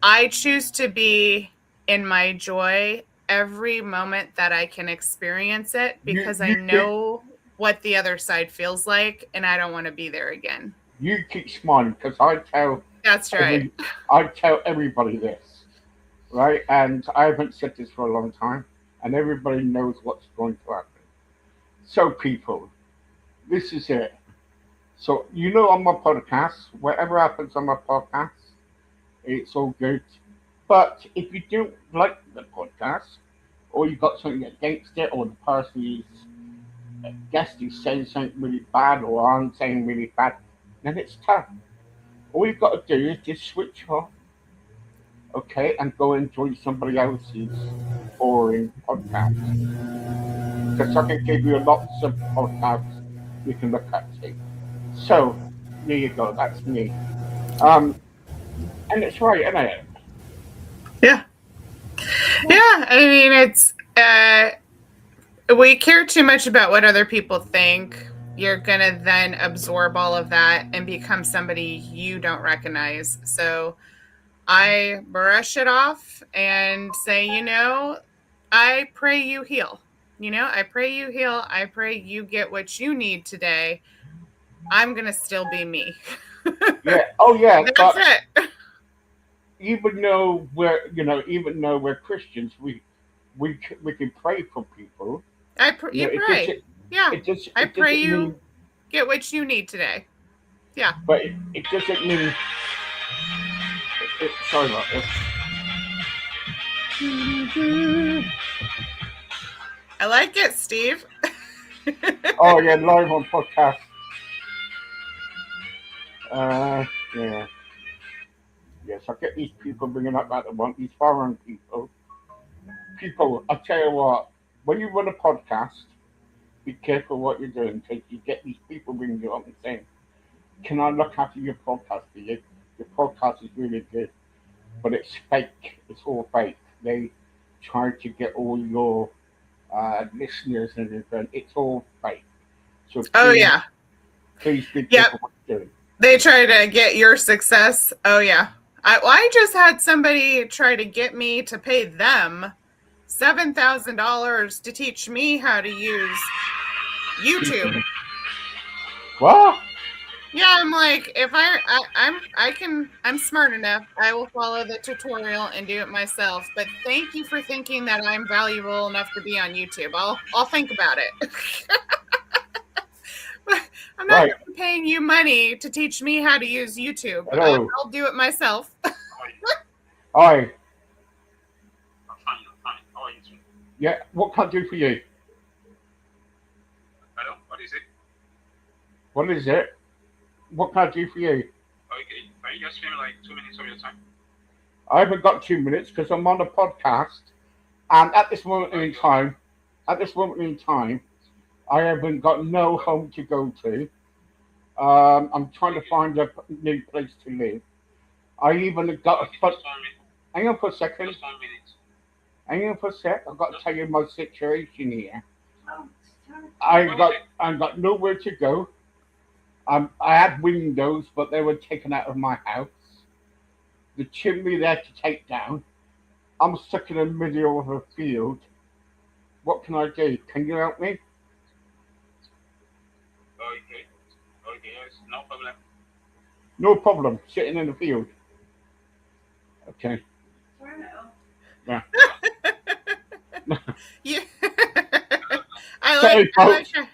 I choose to be in my joy every moment that I can experience it, because I know what the other side feels like, and I don't want to be there again. You keep smiling, because I tell. That's right. I tell everybody this, right? And I haven't said this for a long time, and everybody knows what's going to happen. So, people, this is it. So, on my podcast, whatever happens on my podcast, it's all good. But if you don't like the podcast, or you got something against it, or the person guest is saying something really bad, or I'm saying really bad, then it's tough. All you've got to do is just switch off, okay, and go enjoy somebody else's boring podcast. Because I can give you lots of podcasts you can look at too. So there you go. That's me. And it's right, isn't it? Yeah. Yeah. I mean, it's we care too much about what other people think. You're gonna then absorb all of that and become somebody you don't recognize. So I brush it off and say, I pray you heal. I pray you heal. I pray you get what you need today. I'm going to still be me. Yeah. Oh, yeah. That's it. Even though we're Christians, we can pray for people. You pray. I pray you get what you need today. Yeah. But it doesn't mean. Sorry about this. I like it, Steve. Oh, yeah, live on podcast. Yeah. Yes, I get these people bringing up that they want these foreign people. People, I tell you what, when you run a podcast, be careful what you're doing, because you get these people bringing you up and saying, can I look after your podcast for you? Your podcast is really good, but it's fake. It's all fake. They try to get all your listeners and everything. It's all fake. So please be careful what you're doing. They try to get your success. Oh yeah. I just had somebody try to get me to pay them $7,000 to teach me how to use YouTube. What? Yeah, I'm like, if I'm smart enough, I will follow the tutorial and do it myself. But thank you for thinking that I'm valuable enough to be on YouTube. I'll think about it. I'm not paying you money to teach me how to use YouTube. I'll do it myself. Hi. I'm fine. How are you doing? Yeah, what can I do for you? Hello, what is it? What is it? What can I do for you? Okay, can you just spend like 2 minutes of your time? I haven't got 2 minutes because I'm on a podcast, and at this moment in time, I haven't got no home to go to. I'm trying to find a new place to live. I even got a Okay, foot. just 1 minute. Hang on for a second. Just 1 minute. Hang on for a sec. I've got to tell you my situation here. Oh, sorry. I got nowhere to go. I had windows, but they were taken out of my house. The chimney there to take down. I'm stuck in the middle of a field. What can I do? Can you help me? Okay. Okay, yes, no problem. No problem. Sitting in the field. Okay. Wow. You, I Sorry, like. I like folks. your-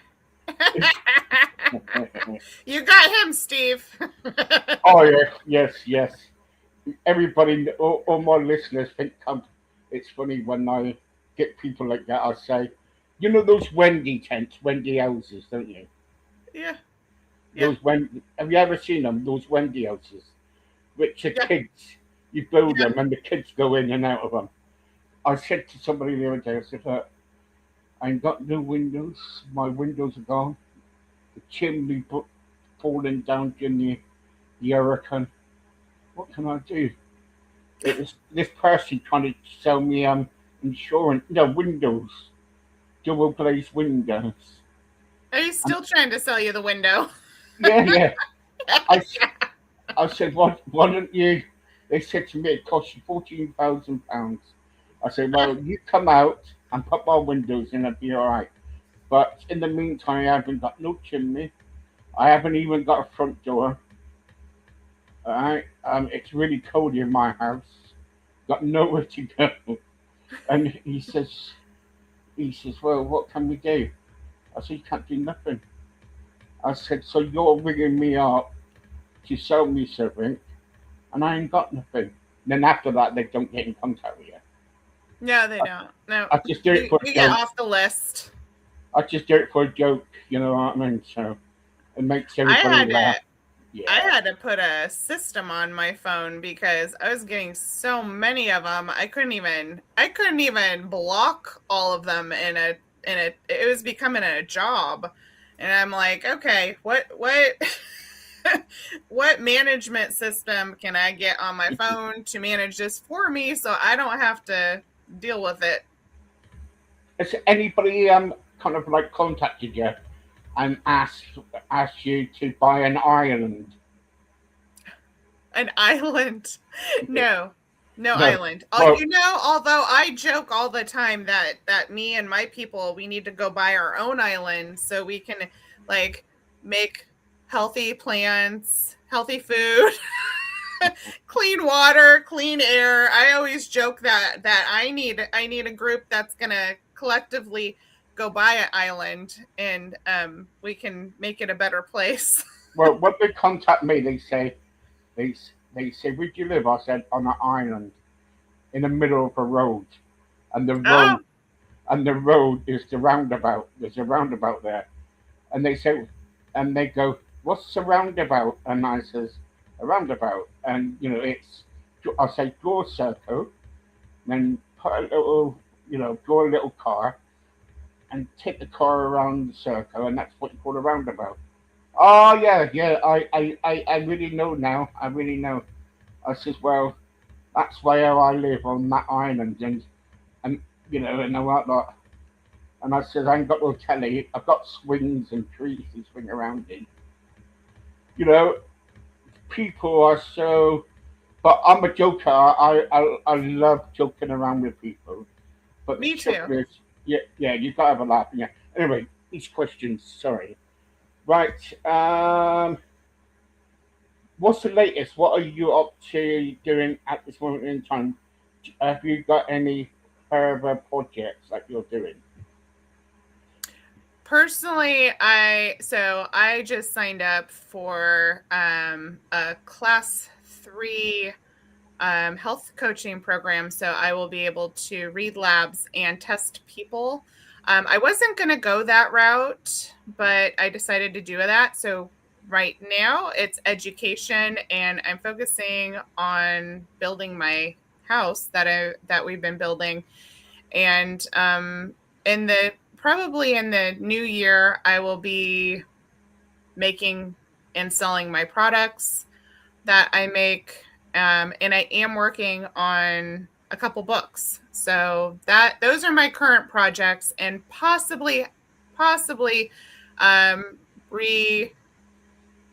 You got him, Steve. Oh yes, yes, yes. Everybody, all my listeners think it's funny when I get people like that. I say, you know those Wendy tents, Wendy houses, don't you? Yeah, yeah, Those Wendy. Have you ever seen them? Those Wendy houses, which are yeah, kids. You build yeah. them, and the kids go in and out of them. I said to somebody the other day, I said, I ain't got no windows. My windows are gone. The chimney falling down in the hurricane. What can I do? It was this person trying to sell me insurance, no windows, double glazed windows. Are you And still trying to sell you the window? yeah, yeah. I, I said, why don't you? They said to me it cost you £14,000. I said, well, you come out and put my windows in, it'll be all right. But in the meantime, I haven't got no chimney. I haven't even got a front door. All right, it's really cold in my house. Got nowhere to go. And he says, well, what can we do? I said, you can't do nothing. I said, so you're ringing me up to sell me something, and I ain't got nothing. Then after that, they don't get in contact with you. No, they don't. No, I just do it for a you get joke. off the list. I just do it for a joke, you know what I mean? So it makes I everybody had laugh. to. Yeah. I had to put a system on my phone because I was getting so many of them. I couldn't even block all of them it was becoming a job. And I'm like, okay, what what management system can I get on my phone to manage this for me so I don't have to deal with it? Has anybody kind of like contacted you and asked you to buy an island? An island. No. No No. island. Well, Although I joke all the time that me and my people, we need to go buy our own island so we can like make healthy plants, healthy food, clean water, clean air. I always joke that I need a group that's gonna collectively go buy an island and we can make it a better place. well, when they contact me, they they say, where do you live? I said, on an island in the middle of a road, and Oh, the road is the roundabout. There's a roundabout there, and they say, and they go, what's the roundabout? And I says, a roundabout, and it's. I say, draw a circle, then put a little, draw a little car, and take the car around the circle, and that's what you call a roundabout. Oh yeah, yeah. I really know now. I really know. I says, well, that's where I live on that island, and and all that lot. And I said, I ain't got no telly. I've got swings and trees to swing around in. You know, people are so. But I'm a joker. I love joking around with people. But the me truth too. is, yeah, you gotta have a laugh. Yeah. Anyway, these questions. Sorry. Right. What's the latest? What are you up to doing at this moment in time? Have you got any further projects that you're doing? Personally, I just signed up for a class 3 health coaching program, so I will be able to read labs and test people. I wasn't going to go that route, but I decided to do that. So right now it's education, and I'm focusing on building my house that we've been building. And in the probably in the new year, I will be making and selling my products that I make. And I am working on a couple books. So those are my current projects, and possibly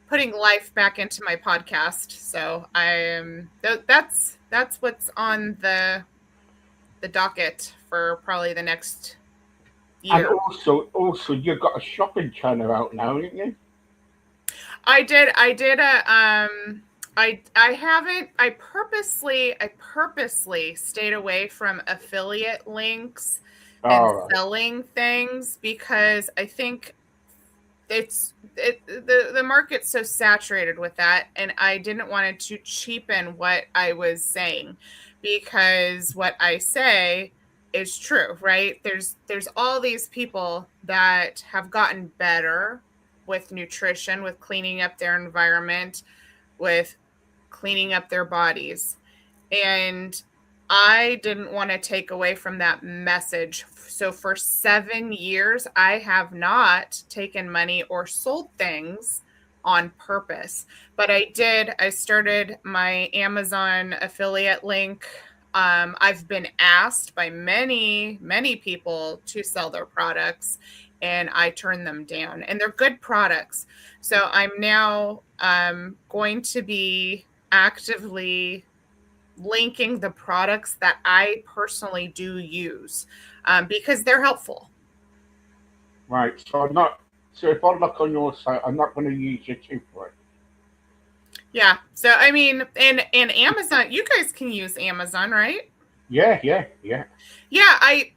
putting life back into my podcast. So I am that's what's on the docket for probably the next And year. also, you've got a shopping channel out now, haven't you? I did I purposely stayed away from affiliate links and All right. selling things, because I think the market's so saturated with that, and I didn't want it to cheapen what I was saying, because what I say is true, right? There's all these people that have gotten better with nutrition, with cleaning up their environment, with cleaning up their bodies. And I didn't want to take away from that message. So for 7 years, I have not taken money or sold things on purpose. But I started my Amazon affiliate link. I've been asked by many, many people to sell their products, and I turn them down. And they're good products. So I'm now going to be actively linking the products that I personally do use, because they're helpful. Right. So if I look on your site, I'm not going to use your tooth for it. Yeah. So I mean, and Amazon, you guys can use Amazon, right? Yeah. Yeah. I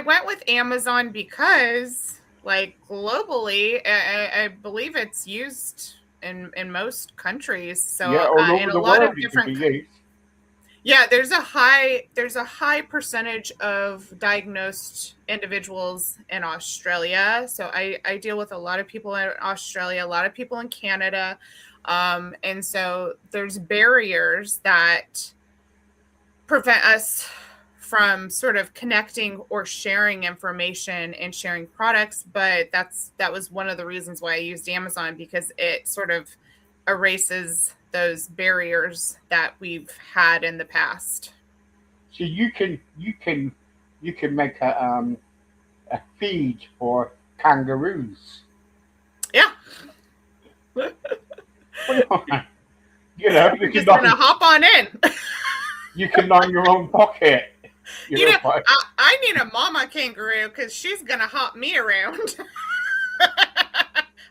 went with Amazon because, like, globally, I believe it's used in most countries. So Yeah, all in over a the lot world of it can different be used. Yeah, there's a high percentage of diagnosed individuals in Australia. So I deal with a lot of people in Australia, a lot of people in Canada. And so there's barriers that prevent us from sort of connecting or sharing information and sharing products. But that was one of the reasons why I used Amazon, because it sort of erases those barriers that we've had in the past. So you can make a feed for kangaroos. Yeah. You know, We're just gonna hop on in. you can line your own pocket. You know, I need a mama kangaroo, because she's gonna hop me around.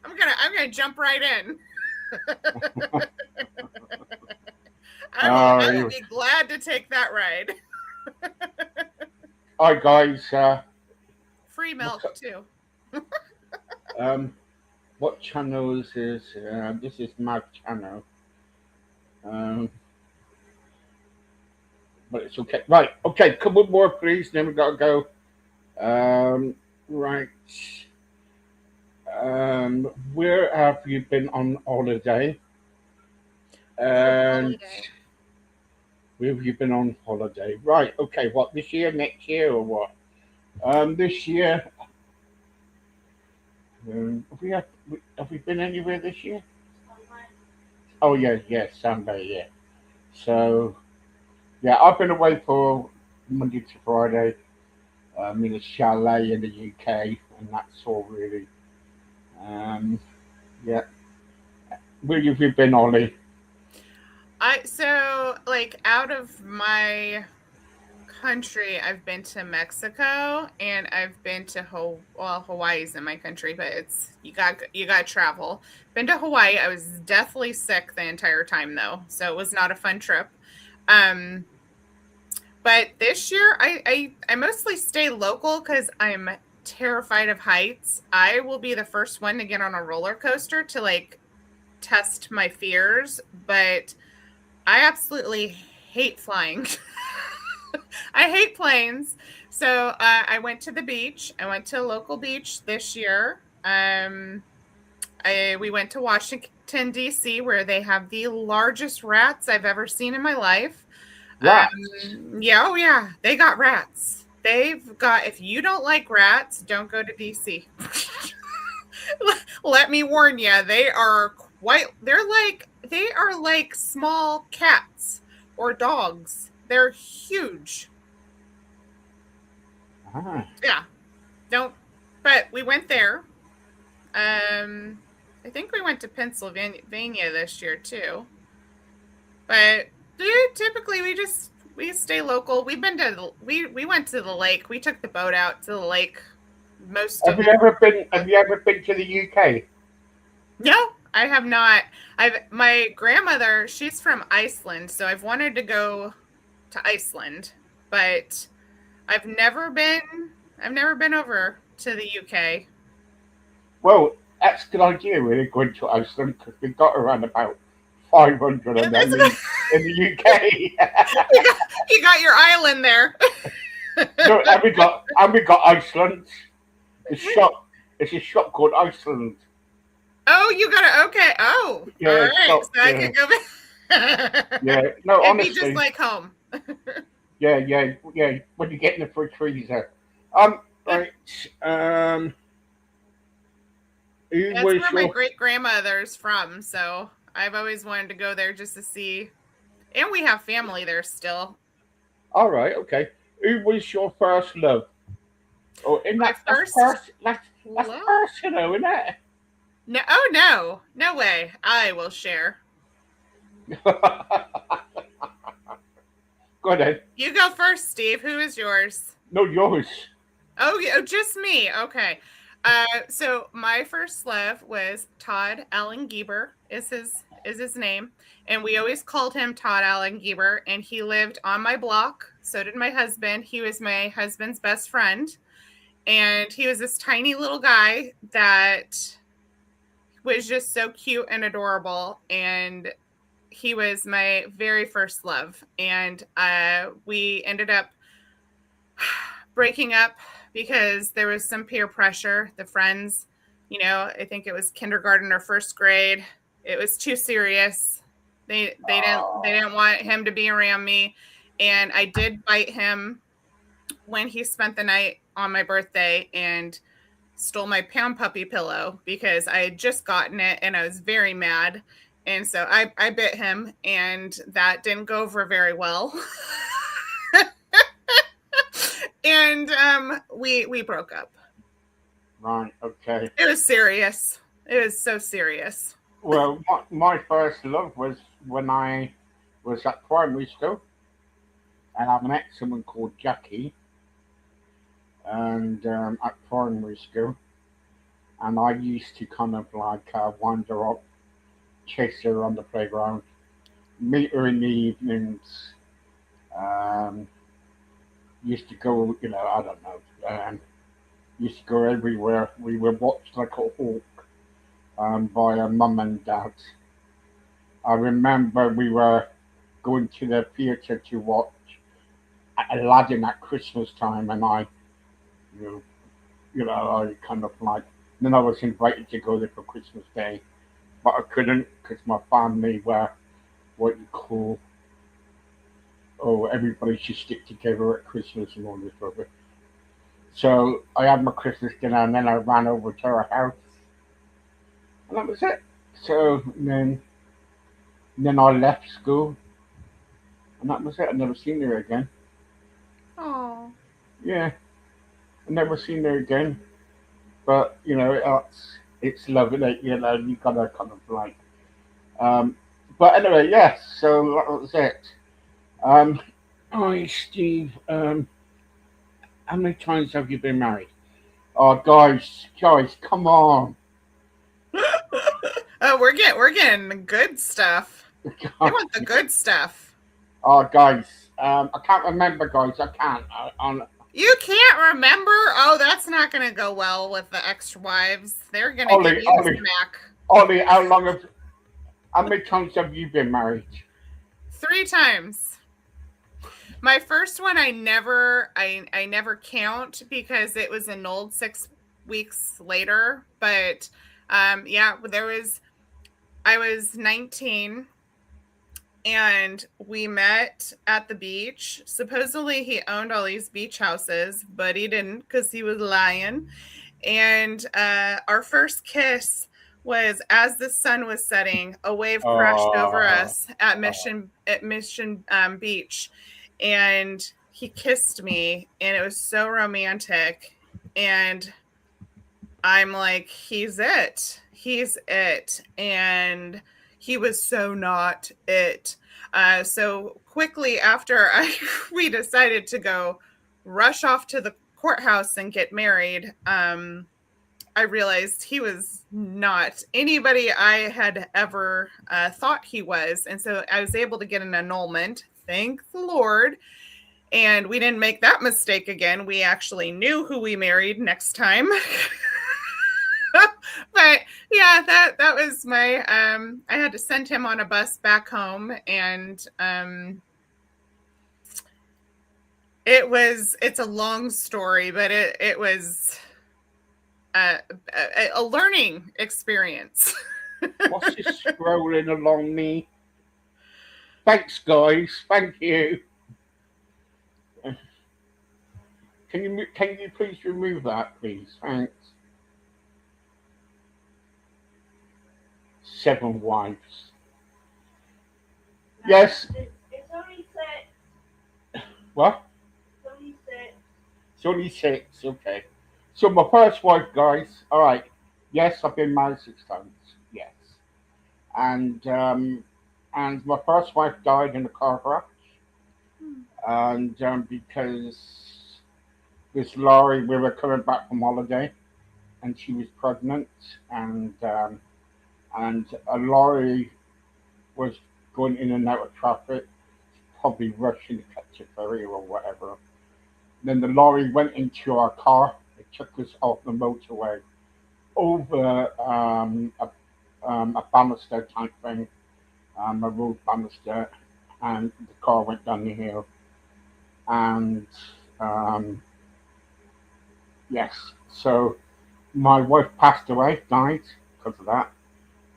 I'm gonna jump right in. I will be glad to take that ride. Hi guys. Free milk too. What channel is this? This is my channel. But it's okay. Right. Okay. Couple more, please. Then we gotta go. Right. Where have you been on holiday? And where have you been on holiday? Right. Okay. What, this year, next year, or what? This year. Have we been anywhere this year? Oh yeah, Sunday, yeah. So yeah, I've been away for Monday to Friday. In a chalet in the UK, and that's all really. Yeah. Where have you been, Ollie? Out of my country, I've been to Mexico, and I've been to Hawaii's in my country, but it's you got to travel. Been to Hawaii. I was deathly sick the entire time though, so it was not a fun trip. But this year, I mostly stay local because I'm terrified of heights. I will be the first one to get on a roller coaster to test my fears, but I absolutely hate flying. I hate planes. So I went to the beach. I went to a local beach this year. We went to Washington, D.C., where they have the largest rats I've ever seen in my life. Rats? Yeah, they got rats. They've got, if you don't like rats, don't go to DC. Let me warn you, they are like small cats or dogs. They're huge. Ah. Yeah. But we went there. I think we went to Pennsylvania this year too. But typically we stay local. We went to the lake. We took the boat out to the lake Have you ever been to the UK? No, I have not. My grandmother, she's from Iceland, so I've wanted to go to Iceland, but I've never been over to the UK. Well, that's a good idea, really, going to Iceland, because we've got around about 500 of them in the UK. You got your island there. No, and we got Iceland. It's a shop called Iceland. Oh, you got it. Okay. Oh, Yeah, all right. shop, So I could go back. Yeah, no, It'd honestly. be just like home. Yeah. When you get in the fridge freezer. Right. Who That's was where my your? great grandmother's from, so I've always wanted to go there just to see. And we have family there still. All right, okay. Who was your first love? Oh, in My that first that's love? personal, isn't it? No, oh no way. I will share. Go ahead. You go first, Steve. Who is yours? No, yours. Oh, just me. Okay. So my first love was Todd Allen Gieber is his name, and we always called him Todd Allen Gieber, and he lived on my block. So did my husband. He was my husband's best friend, and he was this tiny little guy that was just so cute and adorable, and he was my very first love, and we ended up breaking up because there was some peer pressure. The friends, I think it was kindergarten or first grade. It was too serious. They didn't want him to be around me, and I did bite him when he spent the night on my birthday and stole my pound puppy pillow because I had just gotten it and I was very mad. And so I bit him, and that didn't go over very well. And we broke up. Right. Okay. It was serious. It was so serious. Well, my first love was when I was at primary school, and I met someone called Jackie, and at primary school, and I used to kind of like wander up, chase her on the playground, meet her in the evenings. Used to go, I don't know. Used to go everywhere. We were watched like a hawk by her mum and dad. I remember we were going to the theatre to watch Aladdin at Christmas time, and I kind of like. Then I was invited to go there for Christmas Day, but I couldn't because my family were what you call. Oh, everybody should stick together at Christmas and all this rubbish. So I had my Christmas dinner, and then I ran over to her house, and that was it. So then I left school, and that was it. I never seen her again. Oh. Yeah, I never seen her again. But it's love, isn't it? You gotta kind of like. But anyway, yes. So that was it. Hi, Steve. How many times have you been married? Oh, guys, come on. Oh, we're getting the good stuff. I want the good stuff. Oh, guys, I can't remember, guys. I can't. You can't remember? Oh, that's not going to go well with the ex-wives. They're going to give you a smack. Ollie, how many times have you been married? 3 times. My first one, I never count because it was annulled 6 weeks later. But I was 19, and we met at the beach. Supposedly he owned all these beach houses, but he didn't because he was lying. And our first kiss was as the sun was setting. A wave crashed over us at Mission Beach, and he kissed me, and it was so romantic. And I'm like, he's it. He's it. And he was so not it. So quickly after we decided to go rush off to the courthouse and get married, I realized he was not anybody I had ever thought he was. And so I was able to get an annulment. Thank the Lord. And we didn't make that mistake again. We actually knew who we married next time. But yeah, that was my I had to send him on a bus back home, and it's a long story, but it was a learning experience. What's this scrolling along me? Thanks, guys. Thank you. Can you please remove that, please? Thanks. 7 wives. Yes. It's only 6. What? It's only 6. It's only 6. Okay. So my first wife, guys. All right. Yes, I've been married 6 times. Yes. And my first wife died in a car crash. And because this lorry, we were coming back from holiday, and she was pregnant, and a lorry was going in and out of traffic, probably rushing to catch a ferry or whatever. Then the lorry went into our car. It took us off the motorway over a banister type thing, a road banister, and the car went down the hill. And yes, so my wife passed away, died because of that.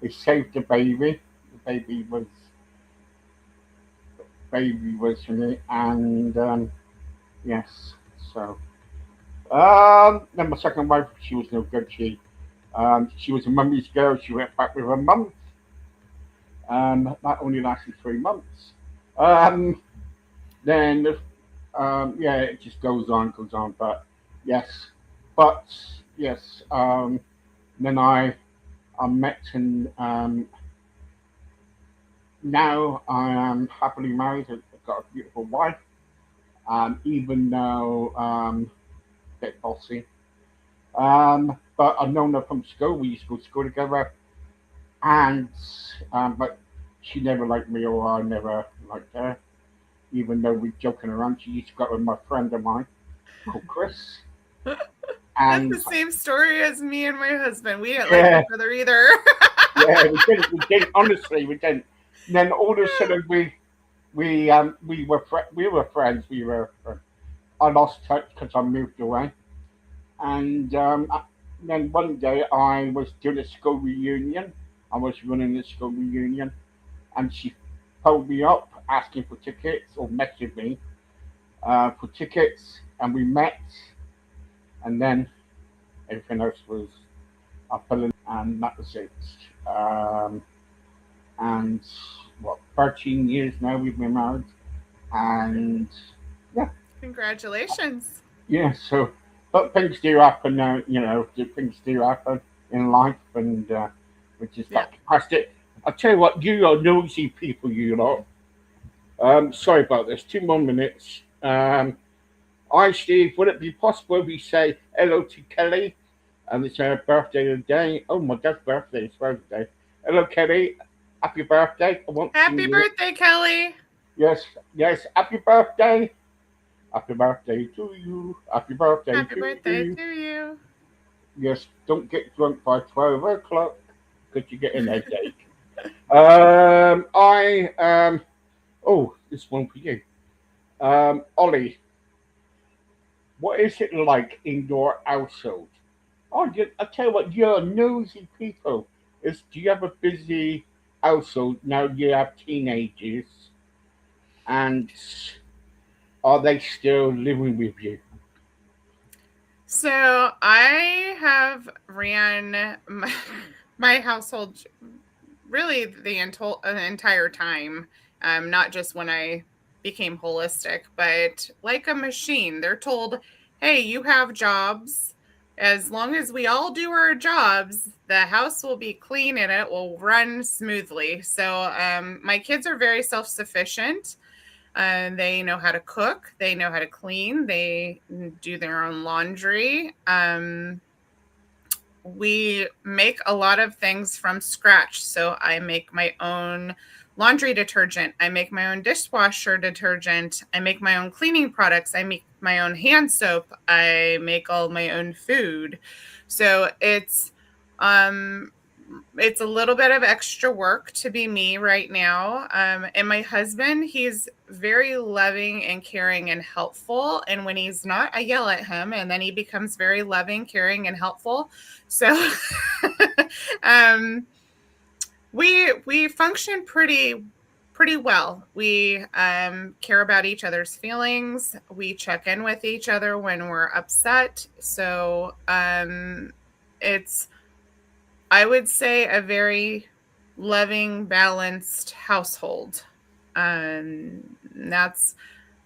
It saved the baby. The baby was for me, and yes. So then my second wife, she was no good. She was a mummy's girl. She went back with her mum. That only lasted 3 months. Then yeah, it just goes on. But yes, then I met, and now I am happily married. I've got a beautiful wife. Even though a bit bossy. But I've known her from school. We used to go to school together, and but she never liked me, or I never liked her. Even though we're joking around, she used to go with my friend of mine called Chris. And that's the same story as me and my husband. We didn't like each other either. Yeah, we didn't. Honestly, we didn't. And then all of a sudden, we were friends. I lost touch because I moved away, and then one day I was doing a school reunion. I was running a school reunion, and she phoned me up asking for tickets, or messaged me for tickets, and we met, and then everything else was up, and that was it. And what, 13 years now we've been married, and yeah. Congratulations. Yeah, so, but things do happen now, things do happen in life, and which is fantastic. I'll tell you what, you are nosy people, you lot. Sorry about this, 2 more minutes. Hi, Steve, would it be possible if we say hello to Kelly? And it's her birthday today. Oh, my dad's birthday is Thursday. Hello, Kelly. Happy birthday. Happy birthday, Kelly. Yes, happy birthday. Happy birthday to you. Happy birthday to you. Yes, don't get drunk by 12 o'clock because you get an headache. This one for you. Ollie, what is it like in your household? I tell you what, you're nosy people. Do you have a busy also now you have teenagers, and are they still living with you? So I have ran my household really the entire time, not just when I became holistic, but like a machine. They're told, hey, you have jobs. As long as we all do our jobs, the house will be clean and it will run smoothly. So my kids are very self sufficient. They know how to cook. They know how to clean. They do their own laundry. We make a lot of things from scratch. So I make my own laundry detergent. I make my own dishwasher detergent. I make my own cleaning products. I make my own hand soap. I make all my own food. So it's a little bit of extra work to be me right now. And my husband, he's very loving and caring and helpful. And when he's not, I yell at him, and then he becomes very loving, caring, and helpful. So we function pretty well. We care about each other's feelings. We check in with each other when we're upset. So it's, I would say, a very loving, balanced household. That's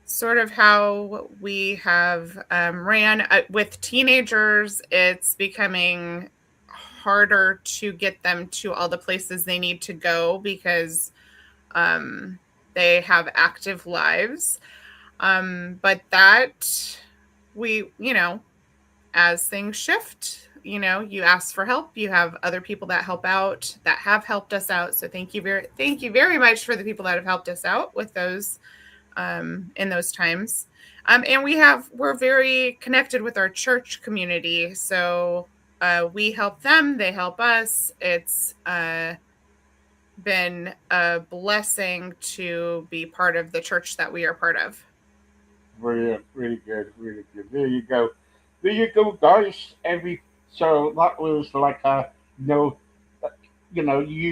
sort of how we have ran. With teenagers, it's becoming harder to get them to all the places they need to go because they have active lives. But that as things shift, you ask for help. You have other people that help out, that have helped us out. So thank you very much for the people that have helped us out with those in those times. And we're very connected with our church community. So we help them, they help us. It's been a blessing to be part of the church that we are part of. Brilliant, really good, really good. There you go, guys. So that was like you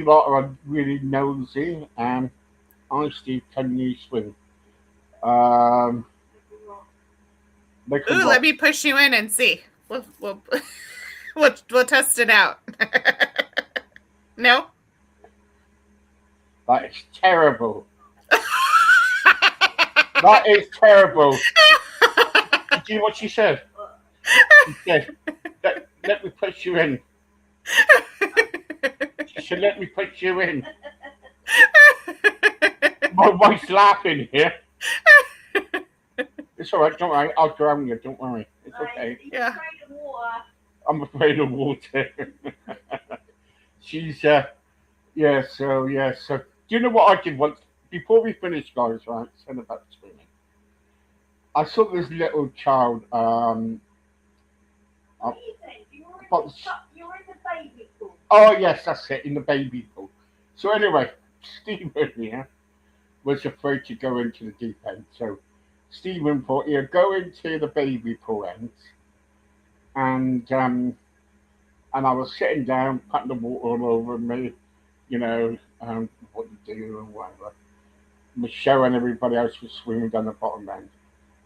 lot are really nosy. I, Steve, can you swim? Like Ooh, let me push you in and see. We'll test it out. No? That is terrible. That is terrible. Did you hear what she said? She said, let me put you in. She said, let me put you in. My wife's laughing here. It's all right, don't worry. I'll drown you, don't worry. It's okay. Yeah. I'm afraid of water. She's, So, do you know what I did once? Before we finish, guys, right, said about swimming. I saw this little child, You're in the baby pool. oh, yes, that's it, in the baby pool. So, anyway, Stephen here was afraid to go into the deep end. So, Stephen thought he'd go into the baby pool end, and I was sitting down, putting the water all over me, what you do and whatever. Michelle and everybody else was swimming down the bottom end.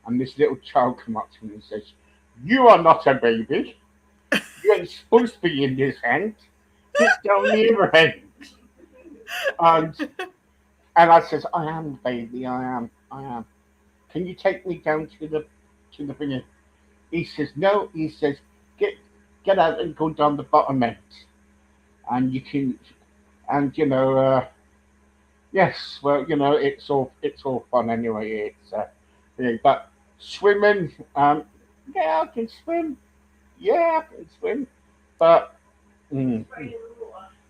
And this little child came up to me and says, "You are not a baby. You ain't supposed to be in this end. Get down the other end." And I says, "I am, baby, I am. Can you take me down to the thing?" He says, "No." He says, get out and go down the bottom end. And you can, and yes, well, it's all fun anyway. But swimming, yeah, I can swim. Yeah, I can swim. But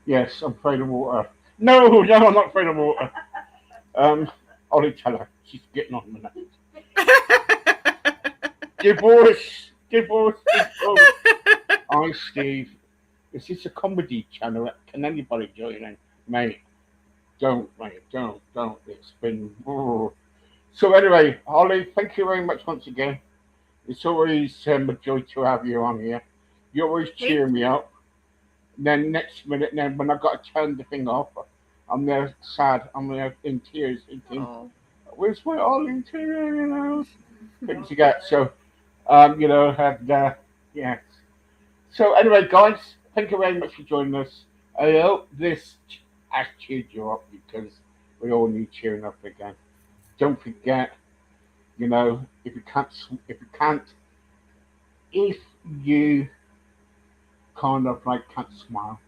yes, I'm afraid of water. No, I'm not afraid of water. Ollie, tell her she's getting on with that. Divorce. Hi, Steve. Is this a comedy channel? Can anybody join in? Mate, don't. It's been. Oh. So, anyway, Holly, thank you very much once again. It's always a joy to have you on here. You always cheer me up. Then, next minute, when I've got to turn the thing off, I'm there sad. I'm there in tears, thinking, Oh. "Where's my Ollie too?" You know, things you get. So, and yeah. So anyway, guys, thank you very much for joining us. I hope this has cheered you up because we all need cheering up again. Don't forget, if you kind of like can't smile,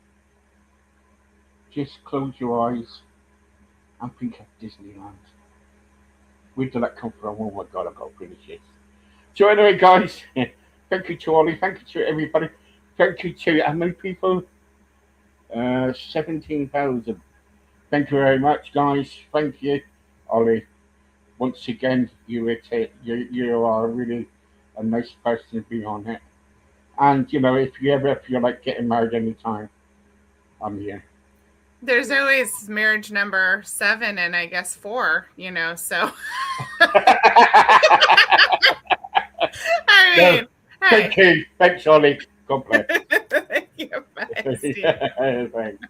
just close your eyes and think of Disneyland. Where did that come from? Oh my god, I got finishes. So anyway, guys, thank you to Ollie, thank you to everybody, thank you to how many people? 17,000. Thank you very much, guys. Thank you, Ollie. Once again, you are really a nice person to be on it. And if you ever feel like getting married anytime, I'm here. There's always marriage number 7 and I guess 4, so I No, mean, thank hey. you. Thanks, Ollie. God bless. Thank you. Bye, Steve. Thanks.